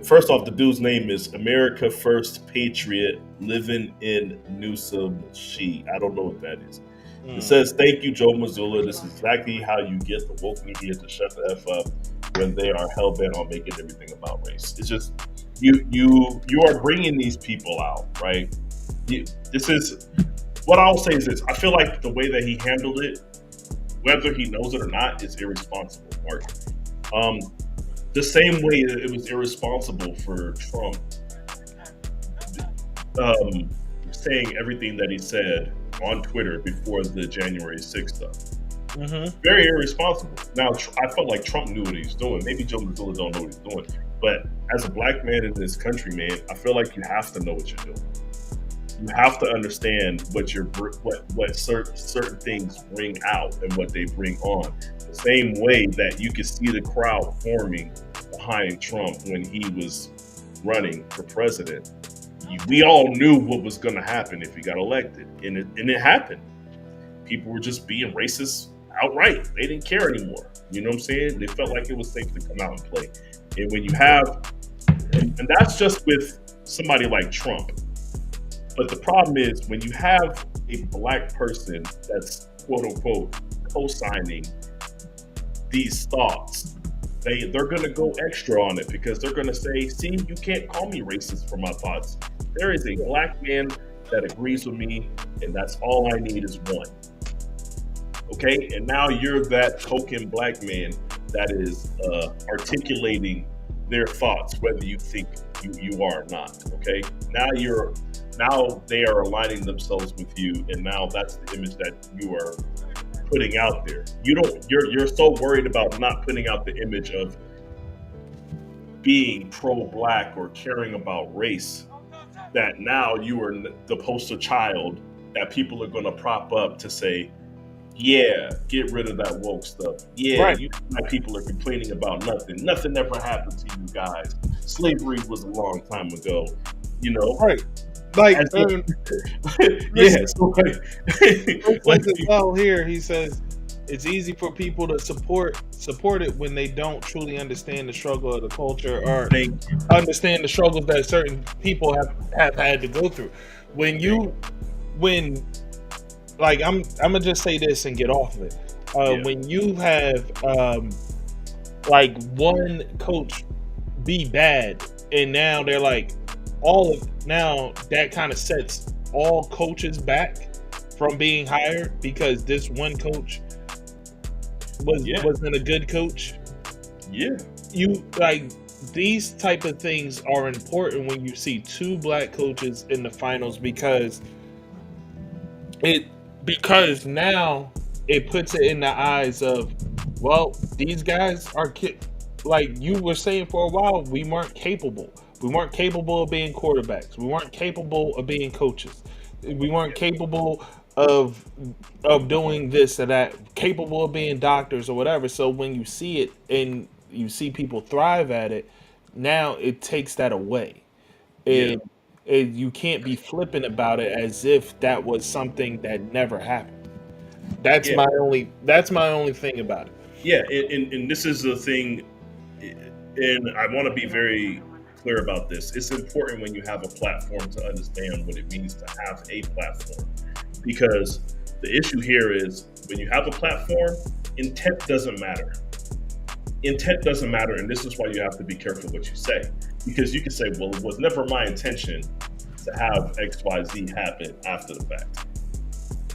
Speaker 2: first off, the dude's name is America First Patriot living in Newsom. I don't know what that is. It says, "Thank you, Joe Mazzulla. This is exactly how you get the woke media to shut the F up when they are hell-bent on making everything about race." It's just, you are bringing these people out, right? This is, what I'll say is this. I feel like the way that he handled it whether he knows it or not, is irresponsible, Mark. The same way that it was irresponsible for Trump saying everything that he said on Twitter before the January 6th stuff. Very irresponsible. Now, I felt like Trump knew what he was doing. Maybe Joe Mazzulla don't know what he's doing. But as a black man in this country, man, I feel like you have to know what you're doing. You have to understand what certain things bring out and what they bring on. The same way that you could see the crowd forming behind Trump when he was running for president. We all knew what was going to happen if he got elected, and it happened. People were just being racist outright. They didn't care anymore. You know what I'm saying? They felt like it was safe to come out and play. And when you have, and that's just with somebody like Trump. But the problem is when you have a black person that's quote unquote co-signing these thoughts, they're going to go extra on it because they're going to say, see, you can't call me racist for my thoughts. There is a black man that agrees with me, and that's all I need is one. Okay? And now you're that token black man that is articulating their thoughts, whether you think you are or not. Okay? Now they are aligning themselves with you, and now that's the image that you are putting out there. You're so worried about not putting out the image of being pro-black or caring about race that now you are the poster child that people are going to prop up to say, yeah, get rid of that woke stuff. Yeah, right. You black people are complaining about nothing. Nothing ever happened to you guys. Slavery was a long time ago. You know,
Speaker 1: right? Like,
Speaker 2: yeah. So
Speaker 1: like well, here he says it's easy for people to support it when they don't truly understand the struggle of the culture or understand the struggles that certain people have had to go through. Like I'm gonna just say this and get off of it. When you have like one coach be bad, and now they're like now that kind of sets all coaches back from being hired because this one coach wasn't a good coach.
Speaker 2: Yeah,
Speaker 1: you like these type of things are important when you see two black coaches in the finals because now it puts it in the eyes of, well, these guys are like you were saying for a while, we weren't capable. We weren't capable of being quarterbacks. We weren't capable of being coaches. We weren't capable of doing this or that, capable of being doctors or whatever. So when you see it and you see people thrive at it, now it takes that away. And you can't be flippant about it as if that was something that never happened. That's my only thing about it.
Speaker 2: Yeah, and this is the thing, and I want to be very clear about this. It's important when you have a platform to understand what it means to have a platform, because the issue here is when you have a platform, intent doesn't matter. Intent doesn't matter, and this is why you have to be careful what you say, because you can say, well, it was never my intention to have XYZ happen after the fact.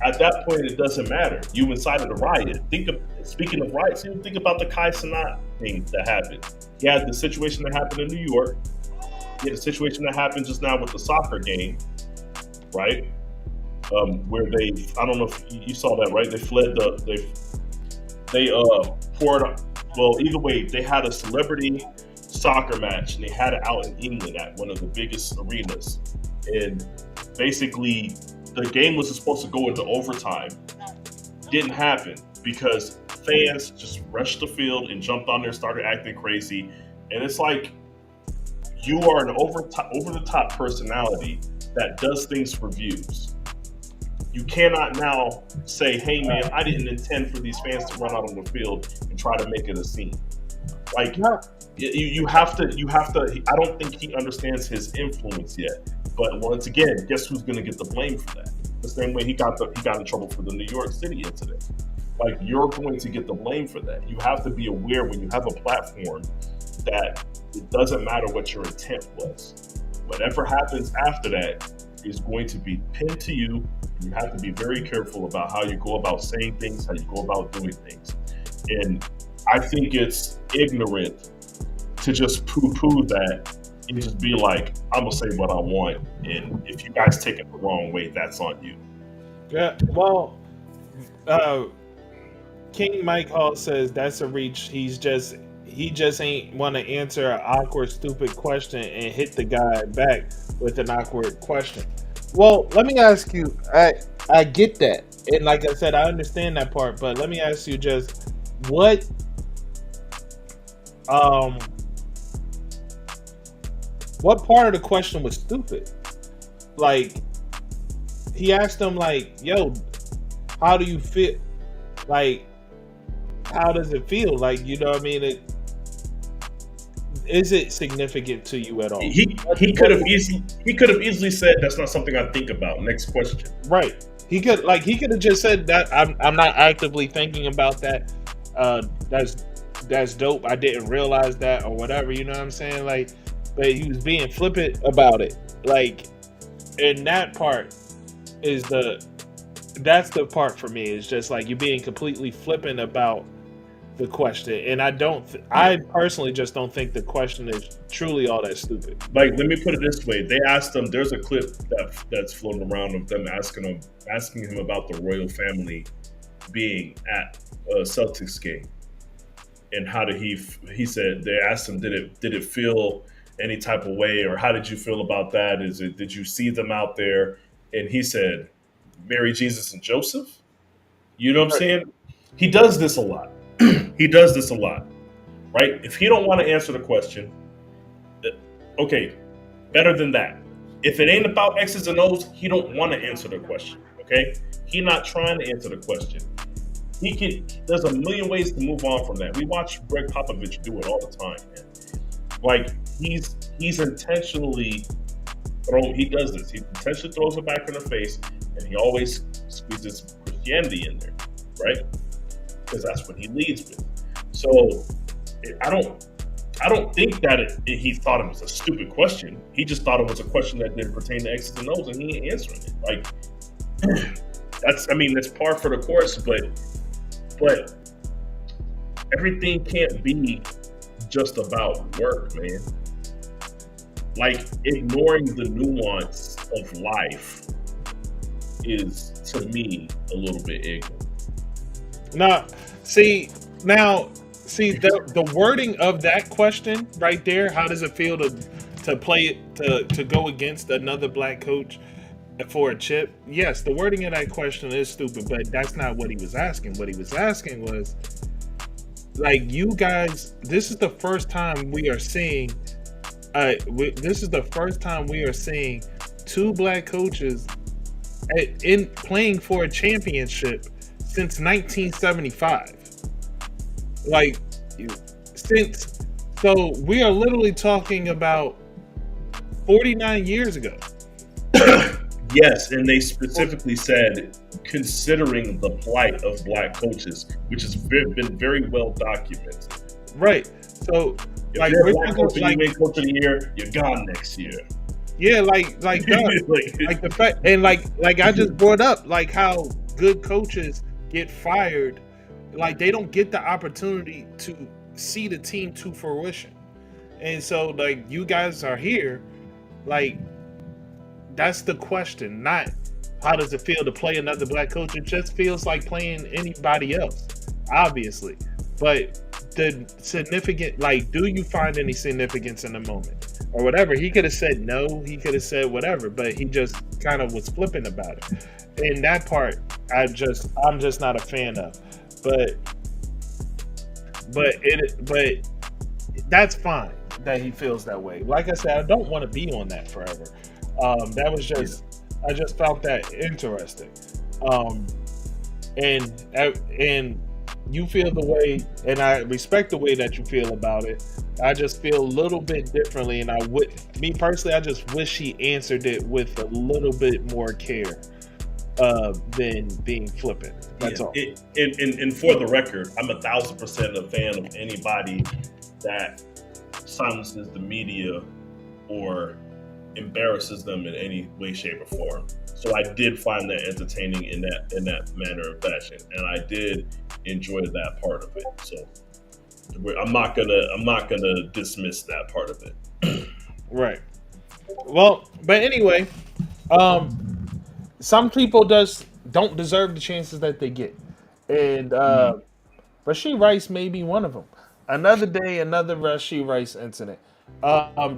Speaker 2: At that point, it doesn't matter. You incited a riot. Speaking of riots, think about the Kai Cenat thing that happened. You had the situation that happened in New York. You had the situation that happened just now with the soccer game, right? Where I don't know if you saw that, right? They fled they poured, well, either way, they had a celebrity soccer match and they had it out in England at one of the biggest arenas. And basically, the game was supposed to go into overtime. Didn't happen because fans just rushed the field and jumped on there, started acting crazy. And it's like, you are an over-the-top personality that does things for views. You cannot now say, hey man, I didn't intend for these fans to run out on the field and try to make it a scene. Like, you have to, I don't think he understands his influence yet. But once again, guess who's going to get the blame for that? The same way he got in trouble for the New York City incident. Like, you're going to get the blame for that. You have to be aware when you have a platform that it doesn't matter what your intent was. Whatever happens after that is going to be pinned to you. You have to be very careful about how you go about saying things, how you go about doing things. And I think it's ignorant to just poo-poo that and just be like, I'm gonna say what I want, and if you guys take it the wrong way, that's on you.
Speaker 1: Yeah, well, King Mike Hall says that's a reach. He just ain't want to answer an awkward, stupid question and hit the guy back with an awkward question. Well, let me ask you. I get that, and like I said, I understand that part. But let me ask you, just what what part of the question was stupid? Like, he asked him, like, yo, how do you feel? Like, how does it feel? Like, you know what I mean? Is it significant to you at all?
Speaker 2: He could have easily said, that's not something I think about. Next question.
Speaker 1: Right. He could have just said that I'm not actively thinking about that. That's dope. I didn't realize that, or whatever, you know what I'm saying? Like, but he was being flippant about it. Like, and that part is that's the part for me. It's just like you being completely flippant about the question, and I personally just don't think the question is truly all that stupid.
Speaker 2: Like, let me put it this way: they asked him. There's a clip that's floating around of them asking him about the royal family being at a Celtics game, and how did he said they asked him, did it feel any type of way, or how did you feel about that? Did you see them out there? And he said, Mary, Jesus, and Joseph. You know what I'm saying? He does this a lot. He does this a lot, right? If he don't want to answer the question, okay, better than that. If it ain't about X's and O's, he don't want to answer the question, okay? He not trying to answer the question. There's a million ways to move on from that. We watch Greg Popovich do it all the time, man. Like, he's intentionally he does this. He intentionally throws it back in the face, and he always squeezes Christianity in there, right? Because that's what he leads with. So I don't think that he thought it was a stupid question. He just thought it was a question that didn't pertain to X's and O's, and he ain't answering it. Like, that's par for the course, but everything can't be just about work, man. Like, ignoring the nuance of life is, to me, a little bit ignorant.
Speaker 1: See the wording of that question right there. How does it feel to play it to go against another black coach for a chip? Yes, the wording of that question is stupid, but that's not what he was asking. What he was asking was, like, you guys, this is the first time we are seeing. This is the first time we are seeing two black coaches in playing for a championship since 1975. Like, so we are literally talking about 49 years ago.
Speaker 2: Yes, and they specifically said, considering the plight of black coaches, which has been very well documented.
Speaker 1: Right. So,
Speaker 2: if
Speaker 1: like,
Speaker 2: you're a black coach and you ain't coach of the year, you're gone next year.
Speaker 1: Yeah, like the fact, and like I just brought up, like, how good coaches get fired, like, they don't get the opportunity to see the team to fruition. And so, like, you guys are here, like, that's the question, not how does it feel to play another black coach. It just feels like playing anybody else, obviously. But the significant, like, do you find any significance in the moment or whatever? He could have said no, he could have said whatever, but he just kind of was flippant about it. And that part, I'm just not a fan of. But that's fine that he feels that way. Like I said, I don't want to be on that forever. That was just, I just felt that interesting. And you feel the way, and I respect the way that you feel about it. I just feel a little bit differently, and me personally, I just wish he answered it with a little bit more care than being flippant. That's all.
Speaker 2: And for the record, I'm 1,000% a fan of anybody that silences the media or embarrasses them in any way, shape, or form. So I did find that entertaining in that manner and fashion, and I did enjoy that part of it. So I'm not gonna dismiss that part of it.
Speaker 1: Right. Well, but anyway, some people don't deserve the chances that they get, and Rashee Rice may be one of them. Another day, another Rashee Rice incident.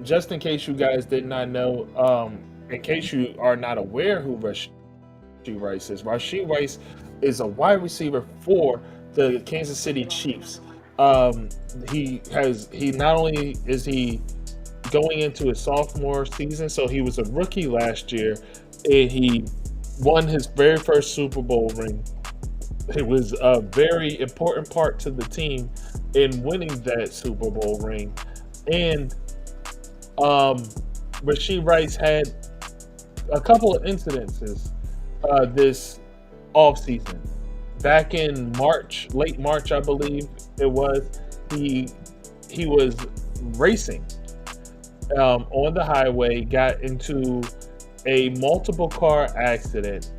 Speaker 1: Just in case you guys did not know, in case you are not aware who Rashee Rice is, Rashee Rice is a wide receiver for the Kansas City Chiefs. He not only is he going into his sophomore season, so he was a rookie last year, and he won his very first Super Bowl ring. It was a very important part to the team in winning that Super Bowl ring. And Rashee Rice had a couple of incidences this offseason. Back in March, late March, I believe it was, he was racing on the highway, got into a multiple car accident,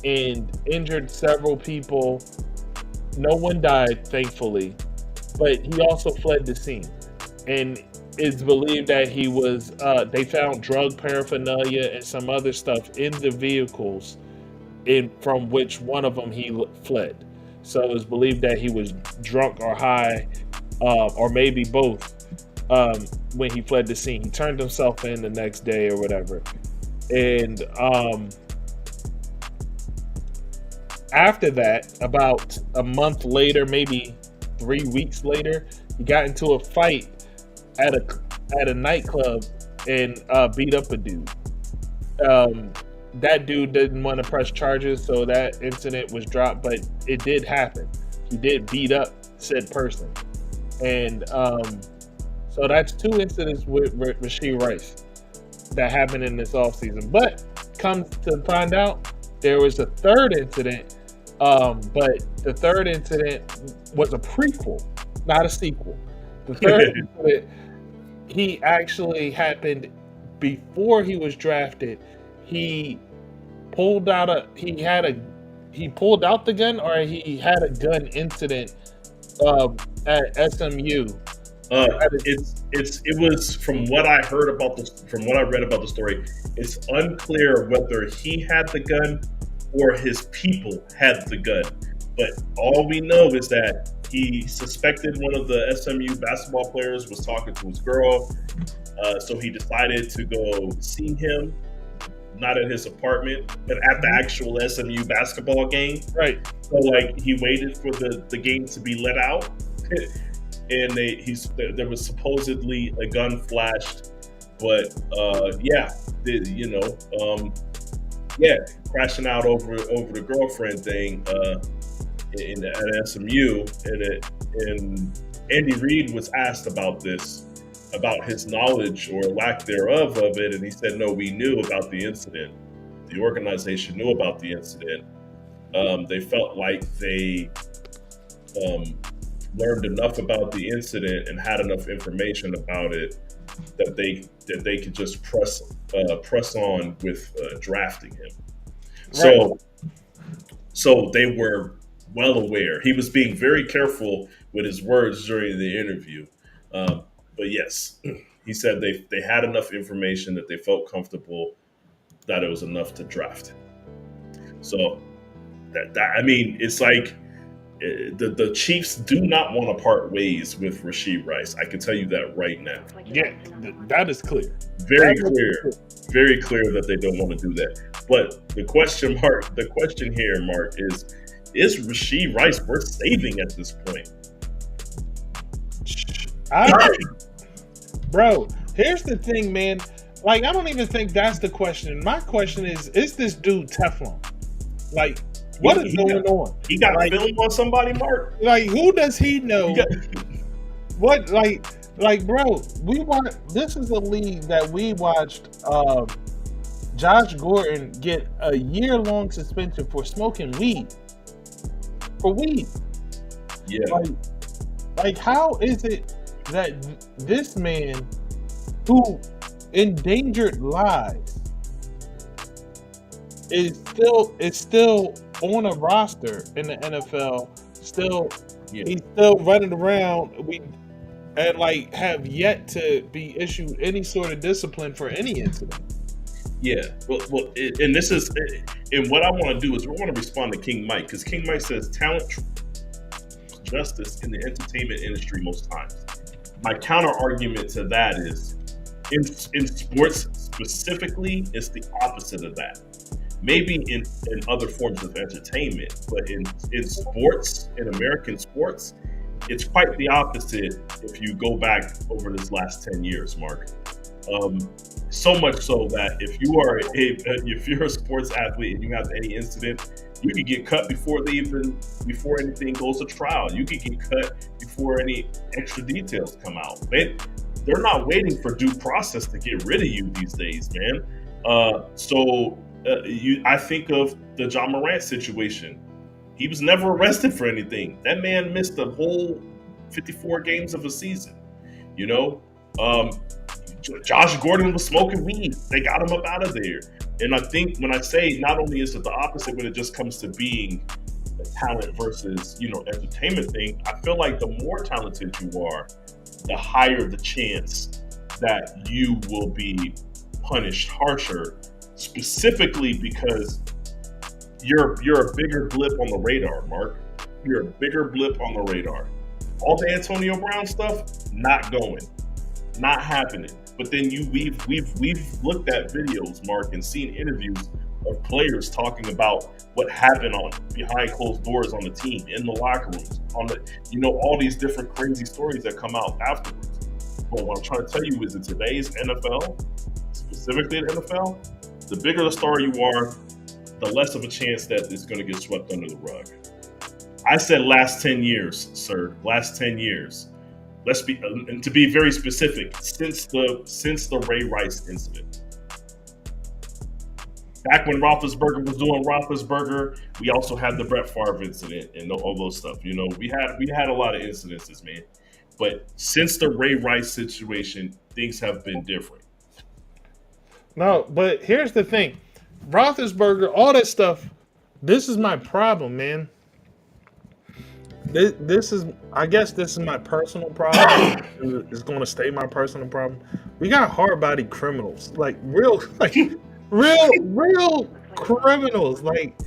Speaker 1: and injured several people. No one died, thankfully, but he also fled the scene. And it's believed that he was, they found drug paraphernalia and some other stuff in the vehicles from which one of them he fled. So it was believed that he was drunk or high, or maybe both, when he fled the scene. He turned himself in the next day or whatever. And after that, about a month later, maybe 3 weeks later, he got into a fight at a nightclub and beat up a dude. That dude didn't want to press charges, so that incident was dropped, but it did happen. He did beat up said person. And so that's two incidents with Rashee Rice that happened in this offseason. But come to find out, there was a third incident, but the third incident was a prequel, not a sequel. The third incident, he actually happened before he was drafted. He pulled out he pulled out the gun, or he had a gun incident at SMU.
Speaker 2: It was, from what I heard about this, from what I read about the story, it's unclear whether he had the gun or his people had the gun. But all we know is that he suspected one of the SMU basketball players was talking to his girl, so he decided to go see him, not at his apartment, but at the actual SMU basketball game.
Speaker 1: Right.
Speaker 2: So like he waited for the game to be let out, and there was supposedly a gun flashed, but crashing out over the girlfriend thing at SMU, and Andy Reid was asked about this, about his knowledge or lack thereof of it, and he said, no, we knew about the incident. The organization knew about the incident. They felt like they learned enough about the incident and had enough information about it that they could just press on with drafting him. Right. So they were well aware. He was being very careful with his words during the interview. But yes, he said they had enough information that they felt comfortable that it was enough to draft. So that I mean, it's like the Chiefs do not want to part ways with Rashee Rice. I can tell you that right now.
Speaker 1: Yeah, that is clear.
Speaker 2: Very clear that they don't want to do that. But the question here, Mark, is Rashee Rice worth saving at this point?
Speaker 1: Bro, here's the thing, man. Like, I don't even think that's the question. My question is this dude Teflon? Like, what is going on?
Speaker 2: He got film on somebody, Mark?
Speaker 1: Like, who does he know? What, like, bro, this is a league that we watched Josh Gordon get a year-long suspension for smoking weed. For weed.
Speaker 2: Yeah.
Speaker 1: Like, how is it that this man, who endangered lives is still on a roster in the NFL. He's still running around. And like have yet to be issued any sort of discipline for any incident.
Speaker 2: Yeah, well, and this is, and what I want to do is we want to respond to King Mike, because King Mike says talent justice in the entertainment industry most times. My counter argument to that is, in sports specifically, it's the opposite of that. Maybe in other forms of entertainment, but in sports, in American sports, it's quite the opposite if you go back over this last 10 years, Mark. So much so that if you're a sports athlete and you have any incident, you could get cut before anything goes to trial. You could get cut before any extra details come out. They're not waiting for due process to get rid of you these days, man. I think of the John Morant situation. He was never arrested for anything. That man missed the whole 54 games of a season. You know, Josh Gordon was smoking weed. They got him up out of there. And I think when I say not only is it the opposite when it just comes to being a talent versus, entertainment thing, I feel like the more talented you are, the higher the chance that you will be punished harsher, specifically because you're a bigger blip on the radar, Mark. You're a bigger blip on the radar. All the Antonio Brown stuff, not going, not happening. But then we've looked at videos, Mark, and seen interviews of players talking about what happened on behind closed doors on the team, in the locker rooms, all these different crazy stories that come out afterwards. But what I'm trying to tell you is in today's NFL, specifically the NFL, the bigger the star you are, the less of a chance that it's going to get swept under the rug. I said last 10 years, sir. Last 10 years. Let's be, and to be very specific, since the Ray Rice incident. Back when Roethlisberger was doing Roethlisberger, we also had the Brett Favre incident and all those stuff. We had a lot of incidences, man. But since the Ray Rice situation, things have been different.
Speaker 1: No, but here's the thing. Roethlisberger, all that stuff, this is my problem, man. This is my personal problem. It's going to stay my personal problem. We got hard-bodied criminals, real criminals. Like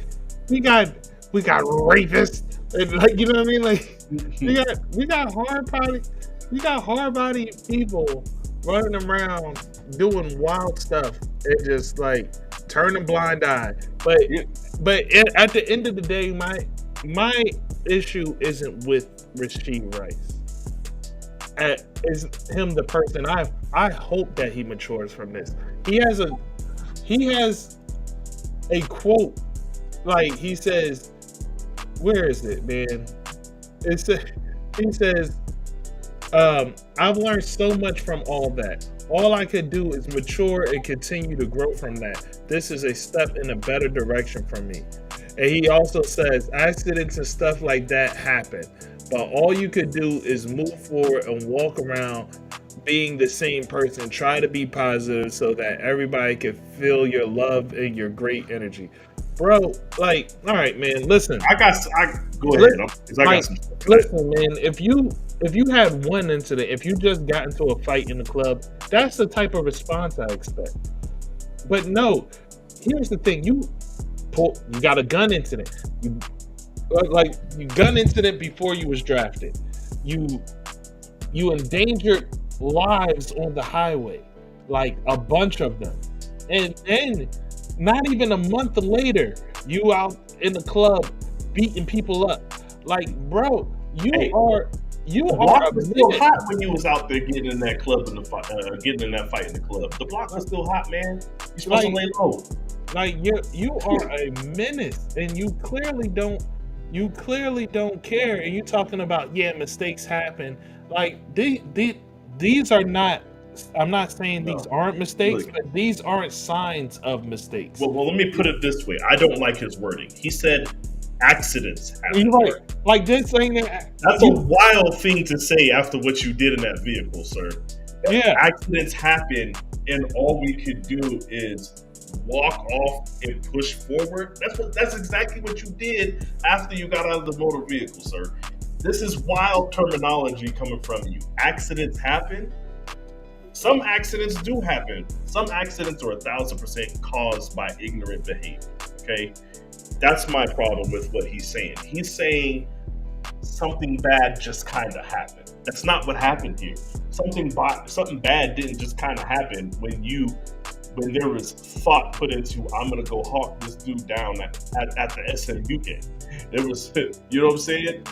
Speaker 1: we got rapists, and you know what I mean. Like we got hard-bodied people running around doing wild stuff and just turn a blind eye. But at the end of the day, my issue isn't with Rashee Rice. Is him the person I hope that he matures from this. He has a quote, he says, where is it, man? He says, I've learned so much from all that. All I could do is mature and continue to grow from that. This is a step in a better direction for me. And he also says, accidents and stuff like that happen, but all you could do is move forward and walk around being the same person. Try to be positive so that everybody can feel your love and your great energy. Bro, all right, man, listen.
Speaker 2: Go ahead.
Speaker 1: Listen, man, if you had one incident, if you just got into a fight in the club, that's the type of response I expect. But no, here's the thing. You got a gun incident. You gun incident before you was drafted. You endangered lives on the highway, a bunch of them. And then not even a month later, you out in the club beating people up. Bro, the
Speaker 2: block was still hot when you was out there getting in that club in the fight, getting in that fight in the club. The block was still hot, man. You're supposed to lay low. You are a menace, and you clearly don't care. And you talking about mistakes happen.
Speaker 1: These are not. I'm not saying these aren't mistakes, but these aren't signs of mistakes.
Speaker 2: Well, let me put it this way. I don't like his wording. He said accidents happen.
Speaker 1: You're right. Just saying that.
Speaker 2: That's a wild thing to say after what you did in that vehicle, sir.
Speaker 1: Yeah.
Speaker 2: Accidents happen, and all we could do is walk off and push forward. That's exactly what you did after you got out of the motor vehicle, sir. This is wild terminology coming from you. Accidents happen. Some accidents do happen. Some accidents are 1,000% caused by ignorant behavior. Okay, that's my problem with what he's saying. He's saying something bad just kind of happened. That's not what happened here. Something bad didn't just kind of happen when there was thought put into, I'm gonna go hawk this dude down at the SMU game. There was, you know what I'm saying?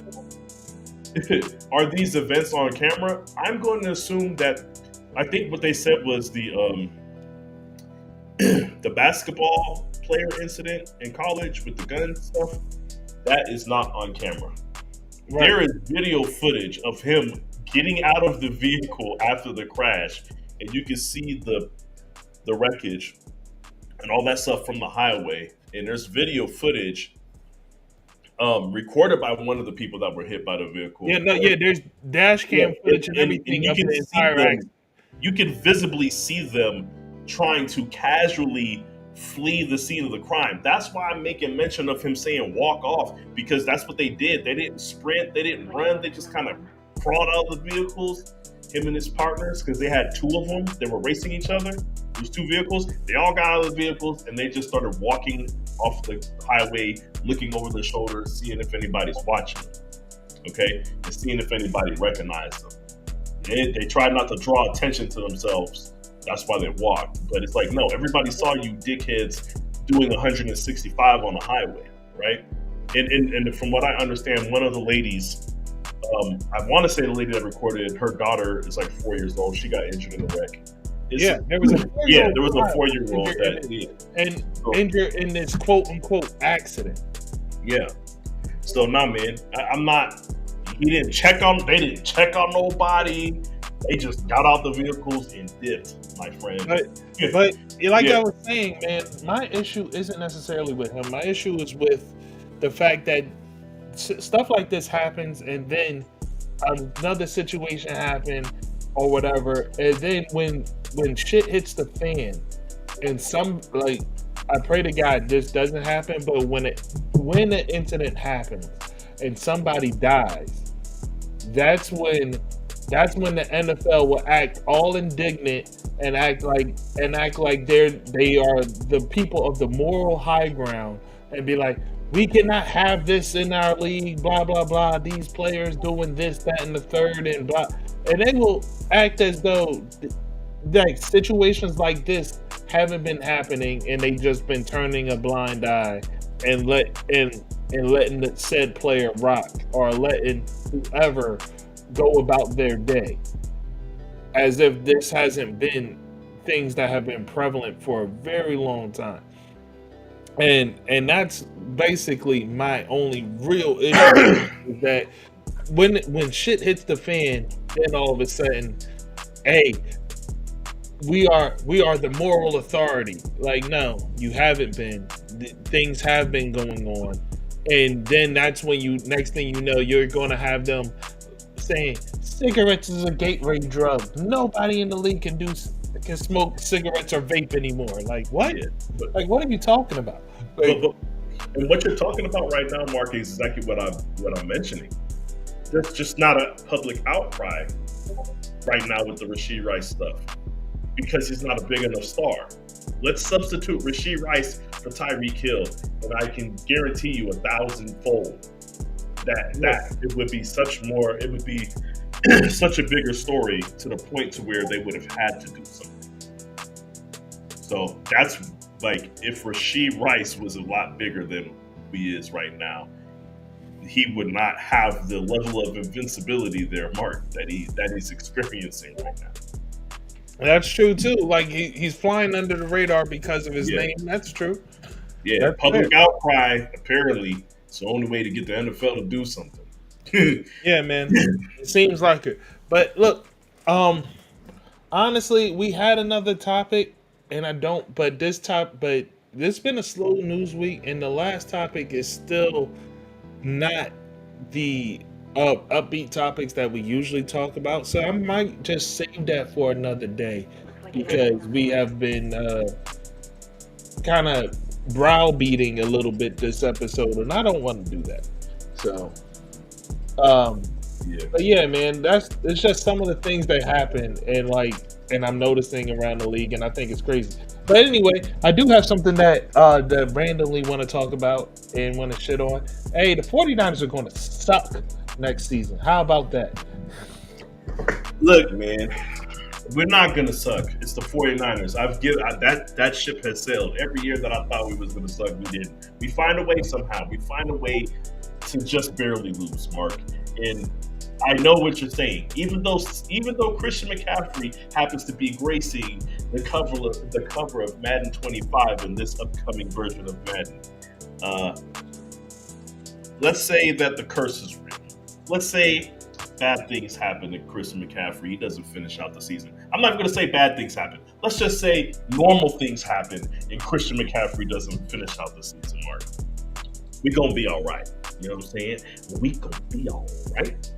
Speaker 2: Are these events on camera? I'm going to assume that. I think what they said was the basketball player incident in college with the gun stuff. That is not on camera. Right. There is video footage of him getting out of the vehicle after the crash, and you can see the wreckage and all that stuff from the highway. And there's video footage recorded by one of the people that were hit by the vehicle.
Speaker 1: There's dash cam footage and everything of the entire accident.
Speaker 2: You can visibly see them trying to casually flee the scene of the crime. That's why I'm making mention of him saying walk off, because that's what they did. They didn't sprint, they didn't run, they just kind of crawled out of the vehicles, him and his partners, because they had two of them. They were racing each other. There's two vehicles. They all got out of the vehicles and they just started walking off the highway, looking over their shoulders, seeing if anybody's watching them. Okay? And seeing if anybody recognized them. They tried not to draw attention to themselves. That's why they walked. But it's like, no, everybody saw you dickheads doing 165 on the highway, right? And from what I understand, one of the ladies, I want to say the lady that recorded, her daughter is like 4 years old. She got injured in a wreck.
Speaker 1: There was a
Speaker 2: 4-year-old that
Speaker 1: injured in this quote unquote accident.
Speaker 2: Yeah. So man, I'm not. They didn't check on nobody. They just got out the vehicles and dipped, my friend.
Speaker 1: But I was saying, man, my issue isn't necessarily with him. My issue is with the fact that stuff like this happens, and then another situation happens or whatever, and then when shit hits the fan, and I pray to God this doesn't happen, but when an incident happens and somebody dies, that's when the NFL will act all indignant and act like they are the people of the moral high ground and be like, we cannot have this in our league, blah blah blah, these players doing this, that, and the third, and blah, and they will act as though like situations like this haven't been happening and they just been turning a blind eye and letting the said player rock, or letting whoever go about their day, as if this hasn't been things that have been prevalent for a very long time. And that's basically my only real issue is that when shit hits the fan, then all of a sudden, hey, we are the moral authority. Like, no, you haven't been. Things have been going on, and then that's when next thing you know, you're going to have them saying cigarettes is a gateway drug. Nobody in the league can smoke cigarettes or vape anymore. Like, what? Yeah, like, what are you talking about? Like,
Speaker 2: and what you're talking about right now, Mark, is exactly what I'm mentioning. There's just not a public outcry right now with the Rashee Rice stuff because he's not a big enough star. Let's substitute Rashee Rice for Tyreek Hill, and I can guarantee you 1,000-fold that it would be it would be such a bigger story to the point to where they would have had to do something. So that's like, if Rashee Rice was a lot bigger than he is right now, he would not have the level of invincibility there, Mark, that he's experiencing right now.
Speaker 1: That's true too. Like, he's flying under the radar because of his name. That's true.
Speaker 2: Yeah,
Speaker 1: that's
Speaker 2: public outcry apparently is the only way to get the NFL to do something.
Speaker 1: Yeah, man. It seems like it. But look, honestly, we had another topic, and this been a slow news week, and the last topic is still not the upbeat topics that we usually talk about. So I might just save that for another day because we have been kind of browbeating a little bit this episode, and I don't want to do that. So, um,
Speaker 2: Yeah.
Speaker 1: but yeah, man, it's just some of the things that happen, and I'm noticing around the league, and I think it's crazy. But anyway, I do have something that randomly want to talk about and want to shit on. Hey, the 49ers are going to suck next season. How about that?
Speaker 2: Look, man, we're not gonna suck. It's the 49ers. That ship has sailed. Every year that I thought we was gonna suck, we didn't. We find a way somehow. We find a way to just barely lose, Mark. And I know what you're saying. Even though Christian McCaffrey happens to be gracing the cover of Madden 25 in this upcoming version of Madden, let's say that the curse is real. Let's say bad things happen to Christian McCaffrey. He doesn't finish out the season. I'm not going to say bad things happen. Let's just say normal things happen and Christian McCaffrey doesn't finish out the season, Mark. We're going to be all right. You know what I'm saying? We going to be all right.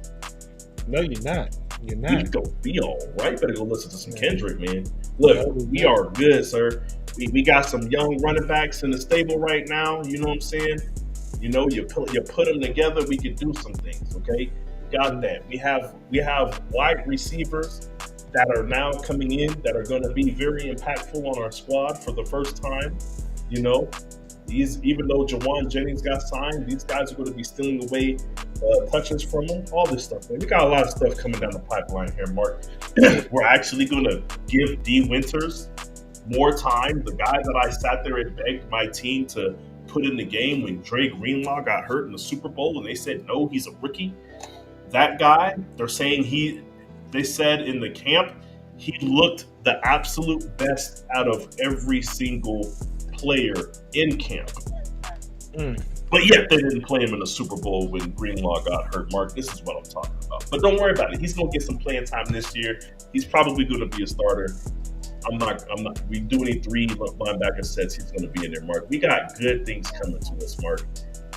Speaker 1: No, you're not. You're
Speaker 2: We
Speaker 1: not.
Speaker 2: going to be all right. Better go listen to some Kendrick, man. Look, we are good, sir. We got some young running backs in the stable right now. You know what I'm saying? You know, you put them together, we can do some things, okay? Got that. We have wide receivers that are now coming in that are going to be very impactful on our squad for the first time. You know, even though Jawan Jennings got signed, these guys are going to be stealing away touches from them. All this stuff, man. We got a lot of stuff coming down the pipeline here, Mark. We're actually going to give D. Winters more time. The guy that I sat there and begged my team to put in the game when Dre Greenlaw got hurt in the Super Bowl, and they said no, he's a rookie. That guy, they're saying they said in the camp, he looked the absolute best out of every single player in camp. But yet they didn't play him in the Super Bowl when Greenlaw got hurt, Mark. This is what I'm talking about. But don't worry about it. He's going to get some playing time this year. He's probably going to be a starter. We do any 3 linebacker sets, he's going to be in there, Mark. We got good things coming to us, Mark.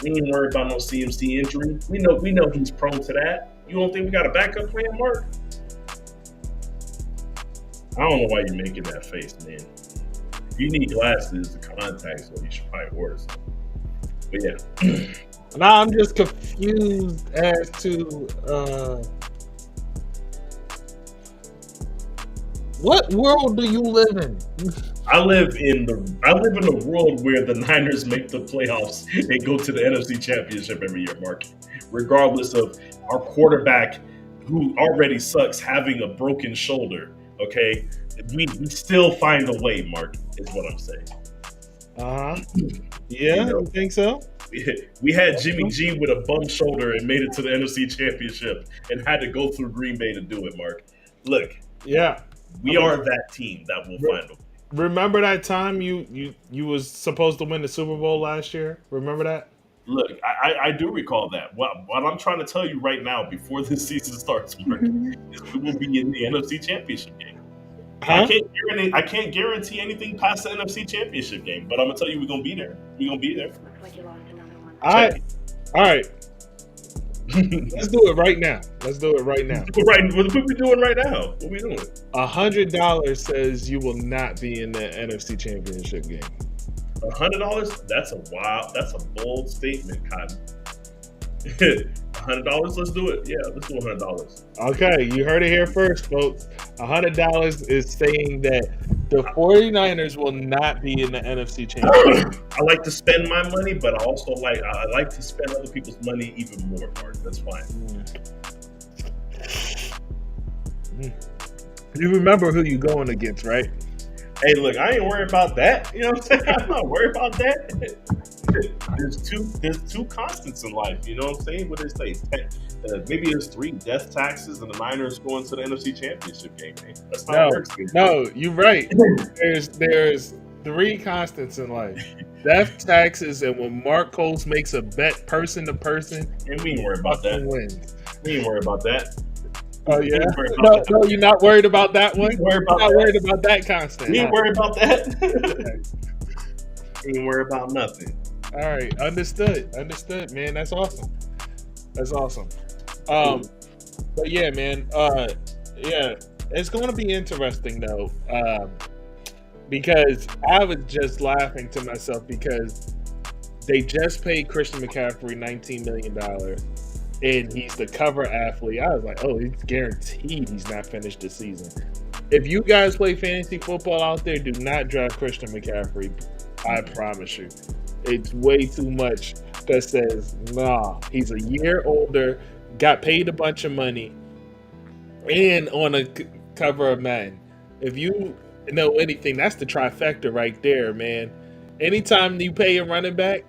Speaker 2: We ain't worried about no CMC injury. We know he's prone to that. You don't think we got a backup plan, Mark? I don't know why you're making that face, man. If you need glasses, the contacts, so you should probably order some. But yeah.
Speaker 1: Now I'm just confused as to what world do you live in?
Speaker 2: I live in a world where the Niners make the playoffs and go to the NFC Championship every year, Mark. Regardless of our quarterback, who already sucks, having a broken shoulder, okay? We still find a way, Mark, is what I'm saying.
Speaker 1: Yeah, you think so?
Speaker 2: We had Jimmy G with a bum shoulder and made it to the NFC Championship and had to go through Green Bay to do it, Mark. Look,
Speaker 1: yeah,
Speaker 2: we are that team that will find a way.
Speaker 1: Remember that time you was supposed to win the Super Bowl last year? Remember that?
Speaker 2: Look, I do recall that. What I'm trying to tell you right now, before this season starts, Mark, is we will be in the NFC Championship game.
Speaker 1: Huh?
Speaker 2: I can't guarantee anything past the NFC Championship game, but I'm gonna tell you we're gonna be there. We're gonna be there.
Speaker 4: Looks like you lost another one.
Speaker 1: All right. Let's do it right now.
Speaker 2: Right, what are we doing right now? What are we doing?
Speaker 1: $100 says you will not be in the NFC Championship game.
Speaker 2: $100? That's a bold statement, Cotton. $100? Let's do it. Yeah, let's do $100.
Speaker 1: Okay, you heard it here first, folks. $100 is saying that the 49ers will not be in the NFC Championship.
Speaker 2: I like to spend my money, but I also like to spend other people's money even more, Mark. That's fine.
Speaker 1: You remember who you're going against, right?
Speaker 2: Hey, look, I ain't worried about that. You know what I'm saying? I'm not worried about that. There's two constants in life. You know what I'm saying? What did it say? Maybe there's 3 death taxes and the Niners going to the NFC Championship game. Man. That's how it works.
Speaker 1: No, you're right. There's 3 constants in life: death, taxes, and when Mark Coles makes a bet person to person,
Speaker 2: and we ain't worried about that.
Speaker 1: Wins.
Speaker 2: We ain't worried about that.
Speaker 1: Oh yeah. No, you're not worried about that one.
Speaker 2: Worried
Speaker 1: about that constant.
Speaker 2: We ain't worried about that. We ain't worried about nothing.
Speaker 1: All right, understood, man. That's awesome. But yeah, man. Yeah, it's going to be interesting though, because I was just laughing to myself because they just paid Christian McCaffrey $19 million, and he's the cover athlete. I was like, oh, it's guaranteed he's not finished the season. If you guys play fantasy football out there, do not draft Christian McCaffrey. I promise you. It's way too much that says, nah, he's a year older, got paid a bunch of money, and on a cover of Madden. If you know anything, that's the trifecta right there, man. Anytime you pay a running back,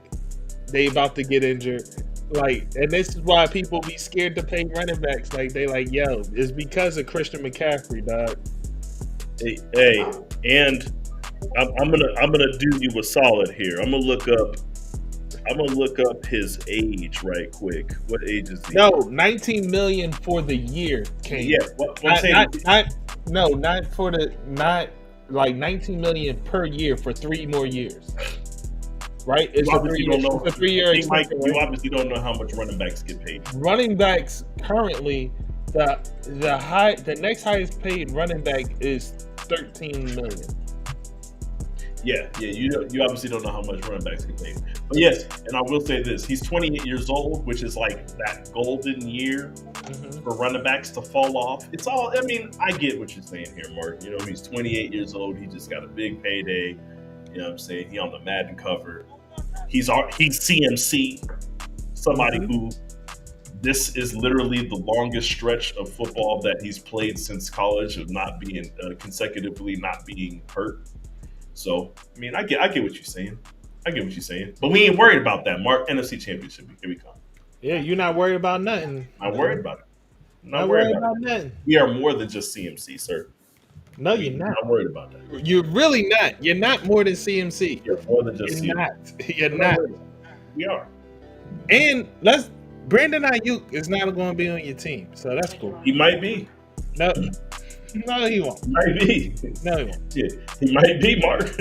Speaker 1: they about to get injured. Like, and this is why people be scared to pay running backs. Like, they like, yo, it's because of Christian McCaffrey, dog.
Speaker 2: Hey, and I'm gonna do you a solid here. I'm gonna look up his age right quick. What age is he?
Speaker 1: No, $19 million for the year. Came.
Speaker 2: Yeah,
Speaker 1: not like $19 million per year for 3 more years. Right? It's a 3 year.
Speaker 2: You obviously don't know how much running backs get paid.
Speaker 1: Running backs currently, the next highest paid running back is $13 million.
Speaker 2: Yeah. You obviously don't know how much running backs get paid. But yes, and I will say this: he's 28 years old, which is like that golden year for running backs to fall off. It's all. I mean, I get what you're saying here, Mark. You know, he's 28 years old. He just got a big payday. You know what I'm saying? He on the Madden cover. He's CMC, somebody who. This is literally the longest stretch of football that he's played since college of not being consecutively not being hurt. So, I mean, I get what you're saying. But we ain't worried about that, Mark. NFC Championship. Here we come.
Speaker 1: Yeah, you're not worried about nothing.
Speaker 2: Not worried about it.
Speaker 1: Not worried about nothing.
Speaker 2: We are more than just CMC, sir.
Speaker 1: No, you're not.
Speaker 2: Not worried about that.
Speaker 1: You're really not. You're not more than CMC.
Speaker 2: You're more than just CMC.
Speaker 1: You're not.
Speaker 2: We are.
Speaker 1: And Brandon Ayuk is not going to be on your team, so that's cool.
Speaker 2: He might be.
Speaker 1: No, he won't.
Speaker 2: He might be.
Speaker 1: No, he won't.
Speaker 2: Yeah, he might be, Mark.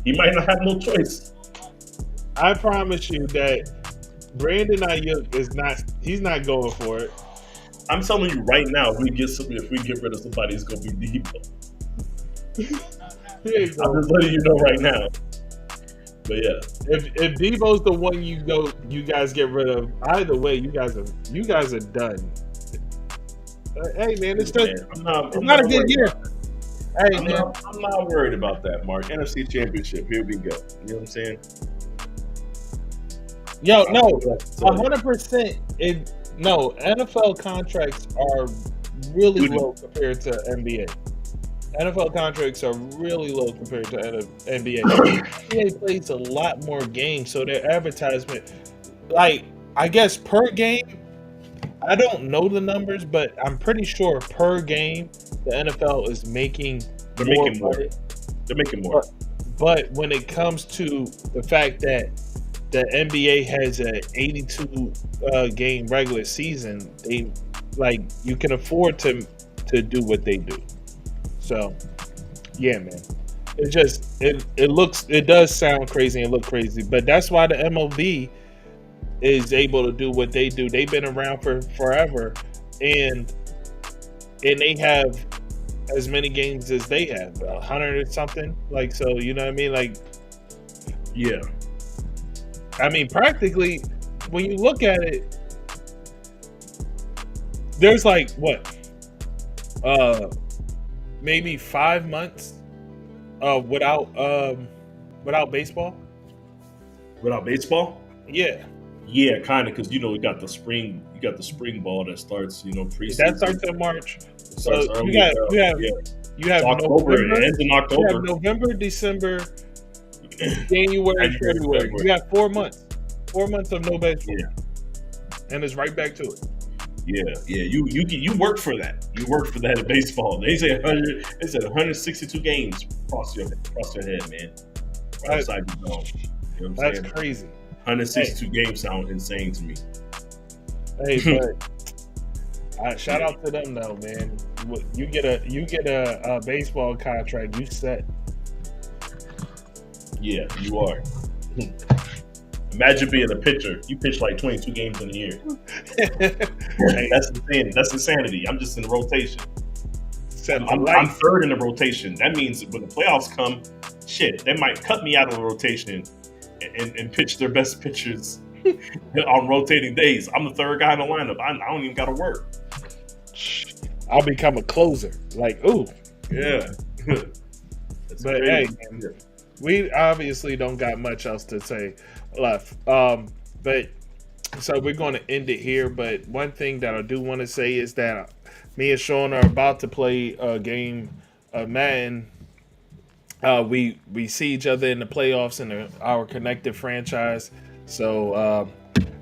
Speaker 2: He might not have no choice.
Speaker 1: I promise you that Brandon Ayuk is not. He's not going for it.
Speaker 2: I'm telling you right now, if we get rid of somebody, it's going to be Debo. I'm just letting you know right now. But yeah,
Speaker 1: if Debo's the one you guys get rid of. Either way, you guys are done. Hey man, it's not a good year. Hey
Speaker 2: I'm not worried about that, Mark. NFC Championship, here we go. You know what I'm saying?
Speaker 1: Yo, no, 100%. No, NFL contracts are really low compared to NBA. NFL contracts are really low compared to NBA. NBA plays a lot more games, so their advertisement, like, I guess per game, I don't know the numbers, but I'm pretty sure per game, the NFL is making more.
Speaker 2: They're making more.
Speaker 1: But when it comes to the fact that the NBA has an 82 game regular season, you can afford to do what they do. So, yeah, man. It does sound crazy and look crazy, but that's why the MLB is able to do what they do. They've been around for forever, and they have as many games as they have, 100 or something. Like, so, you know what I mean? Like,
Speaker 2: yeah.
Speaker 1: I mean, practically, when you look at it, there's like what, maybe 5 months without baseball.
Speaker 2: Without baseball?
Speaker 1: Yeah.
Speaker 2: Yeah, kind of, because we got the spring. You got the spring ball that starts, preseason.
Speaker 1: That starts in March. So
Speaker 2: early,
Speaker 1: you have
Speaker 2: October. It ends in October.
Speaker 1: You have November, December, January, February. You got 4 months. 4 months of no baseball.
Speaker 2: Yeah.
Speaker 1: And it's right back to it.
Speaker 2: Yeah. You work for that. You work for that in baseball. They say 100. They said 162 games across your head, man. Right outside your dome. You know what I'm saying?
Speaker 1: That's crazy.
Speaker 2: 162 games sound insane to me.
Speaker 1: Hey, but shout out to them though, man. You get a baseball contract, you set.
Speaker 2: Yeah, you are. Imagine being a pitcher. You pitch like 22 games in a year. That's insanity. That's insanity. I'm just in the rotation. I'm third in the rotation. That means when the playoffs come, shit, they might cut me out of the rotation and pitch their best pitchers on rotating days. I'm the third guy in the lineup. I don't even got to work.
Speaker 1: I'll become a closer. Like, ooh.
Speaker 2: Yeah.
Speaker 1: But hey, man, we obviously don't got much else to say left. But so we're going to end it here. But one thing that I do want to say is that me and Sean are about to play a game of Madden. We see each other in the playoffs in our connected franchise. So,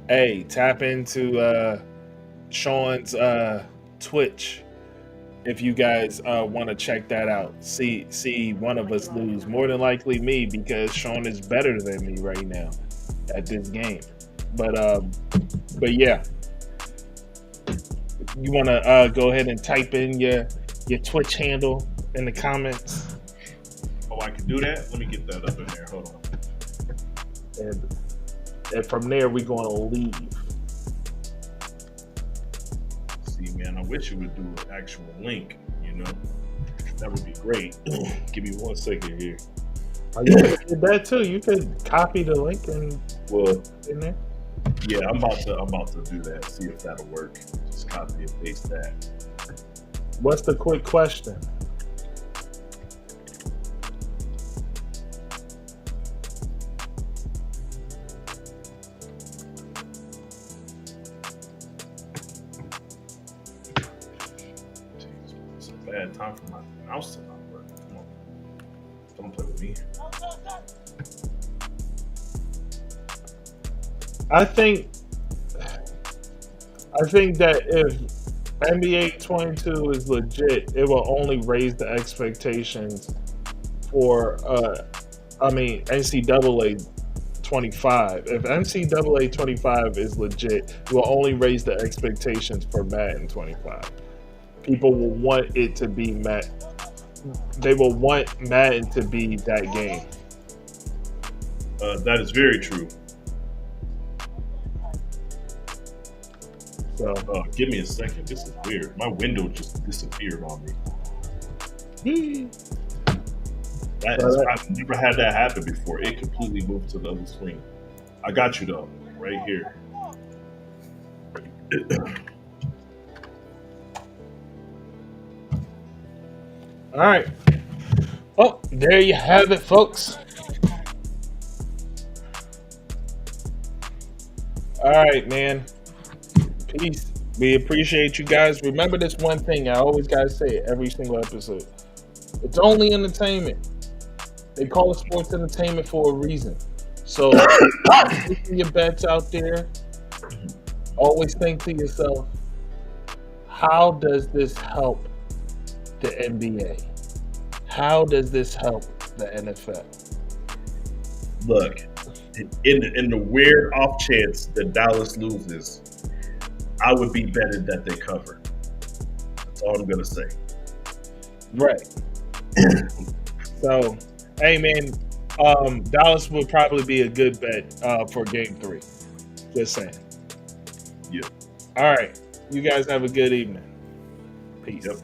Speaker 1: hey, tap into Sean's Twitch if you guys want to check that out. See one of us lose. More than likely me, because Sean is better than me right now at this game. But yeah. You want to go ahead and type in your Twitch handle in the comments?
Speaker 2: Oh, I can do that? Let me get that up in there. Hold on.
Speaker 1: And from there, we're going to leave.
Speaker 2: See, man, I wish you would do an actual link, you know? That would be great. Give me 1 second here.
Speaker 1: Oh, you could do that too. You could copy the link and put it in there.
Speaker 2: Yeah, I'm about to do that. See if that'll work. Just copy and paste that.
Speaker 1: What's the quick question?
Speaker 2: It's a bad time for my mouse to not work. Come on. Don't play with me.
Speaker 1: I think that if NBA 22 is legit, it will only raise the expectations for NCAA 25. If NCAA 25 is legit, it will only raise the expectations for Madden 25. People will want it to be they will want Madden to be that game.
Speaker 2: That is very true.
Speaker 1: So,
Speaker 2: give me a second. This is weird. My window just disappeared on me. I've never had that happen before. It completely moved to the other screen. I got you though, right here.
Speaker 1: all right. Oh, there you have it, folks. All right, man. Peace. We appreciate you guys. Remember this one thing. I always gotta say it every single episode. It's only entertainment. They call it sports entertainment for a reason. So, taking your bets out there, always think to yourself, how does this help the NBA? How does this help the NFL?
Speaker 2: Look, in the weird off chance that Dallas loses, I would be betting that they cover. That's all I'm gonna say.
Speaker 1: Right. So, hey man, Dallas would probably be a good bet for Game 3. Just saying.
Speaker 2: Yeah.
Speaker 1: All right. You guys have a good evening. Peace.
Speaker 2: Yep.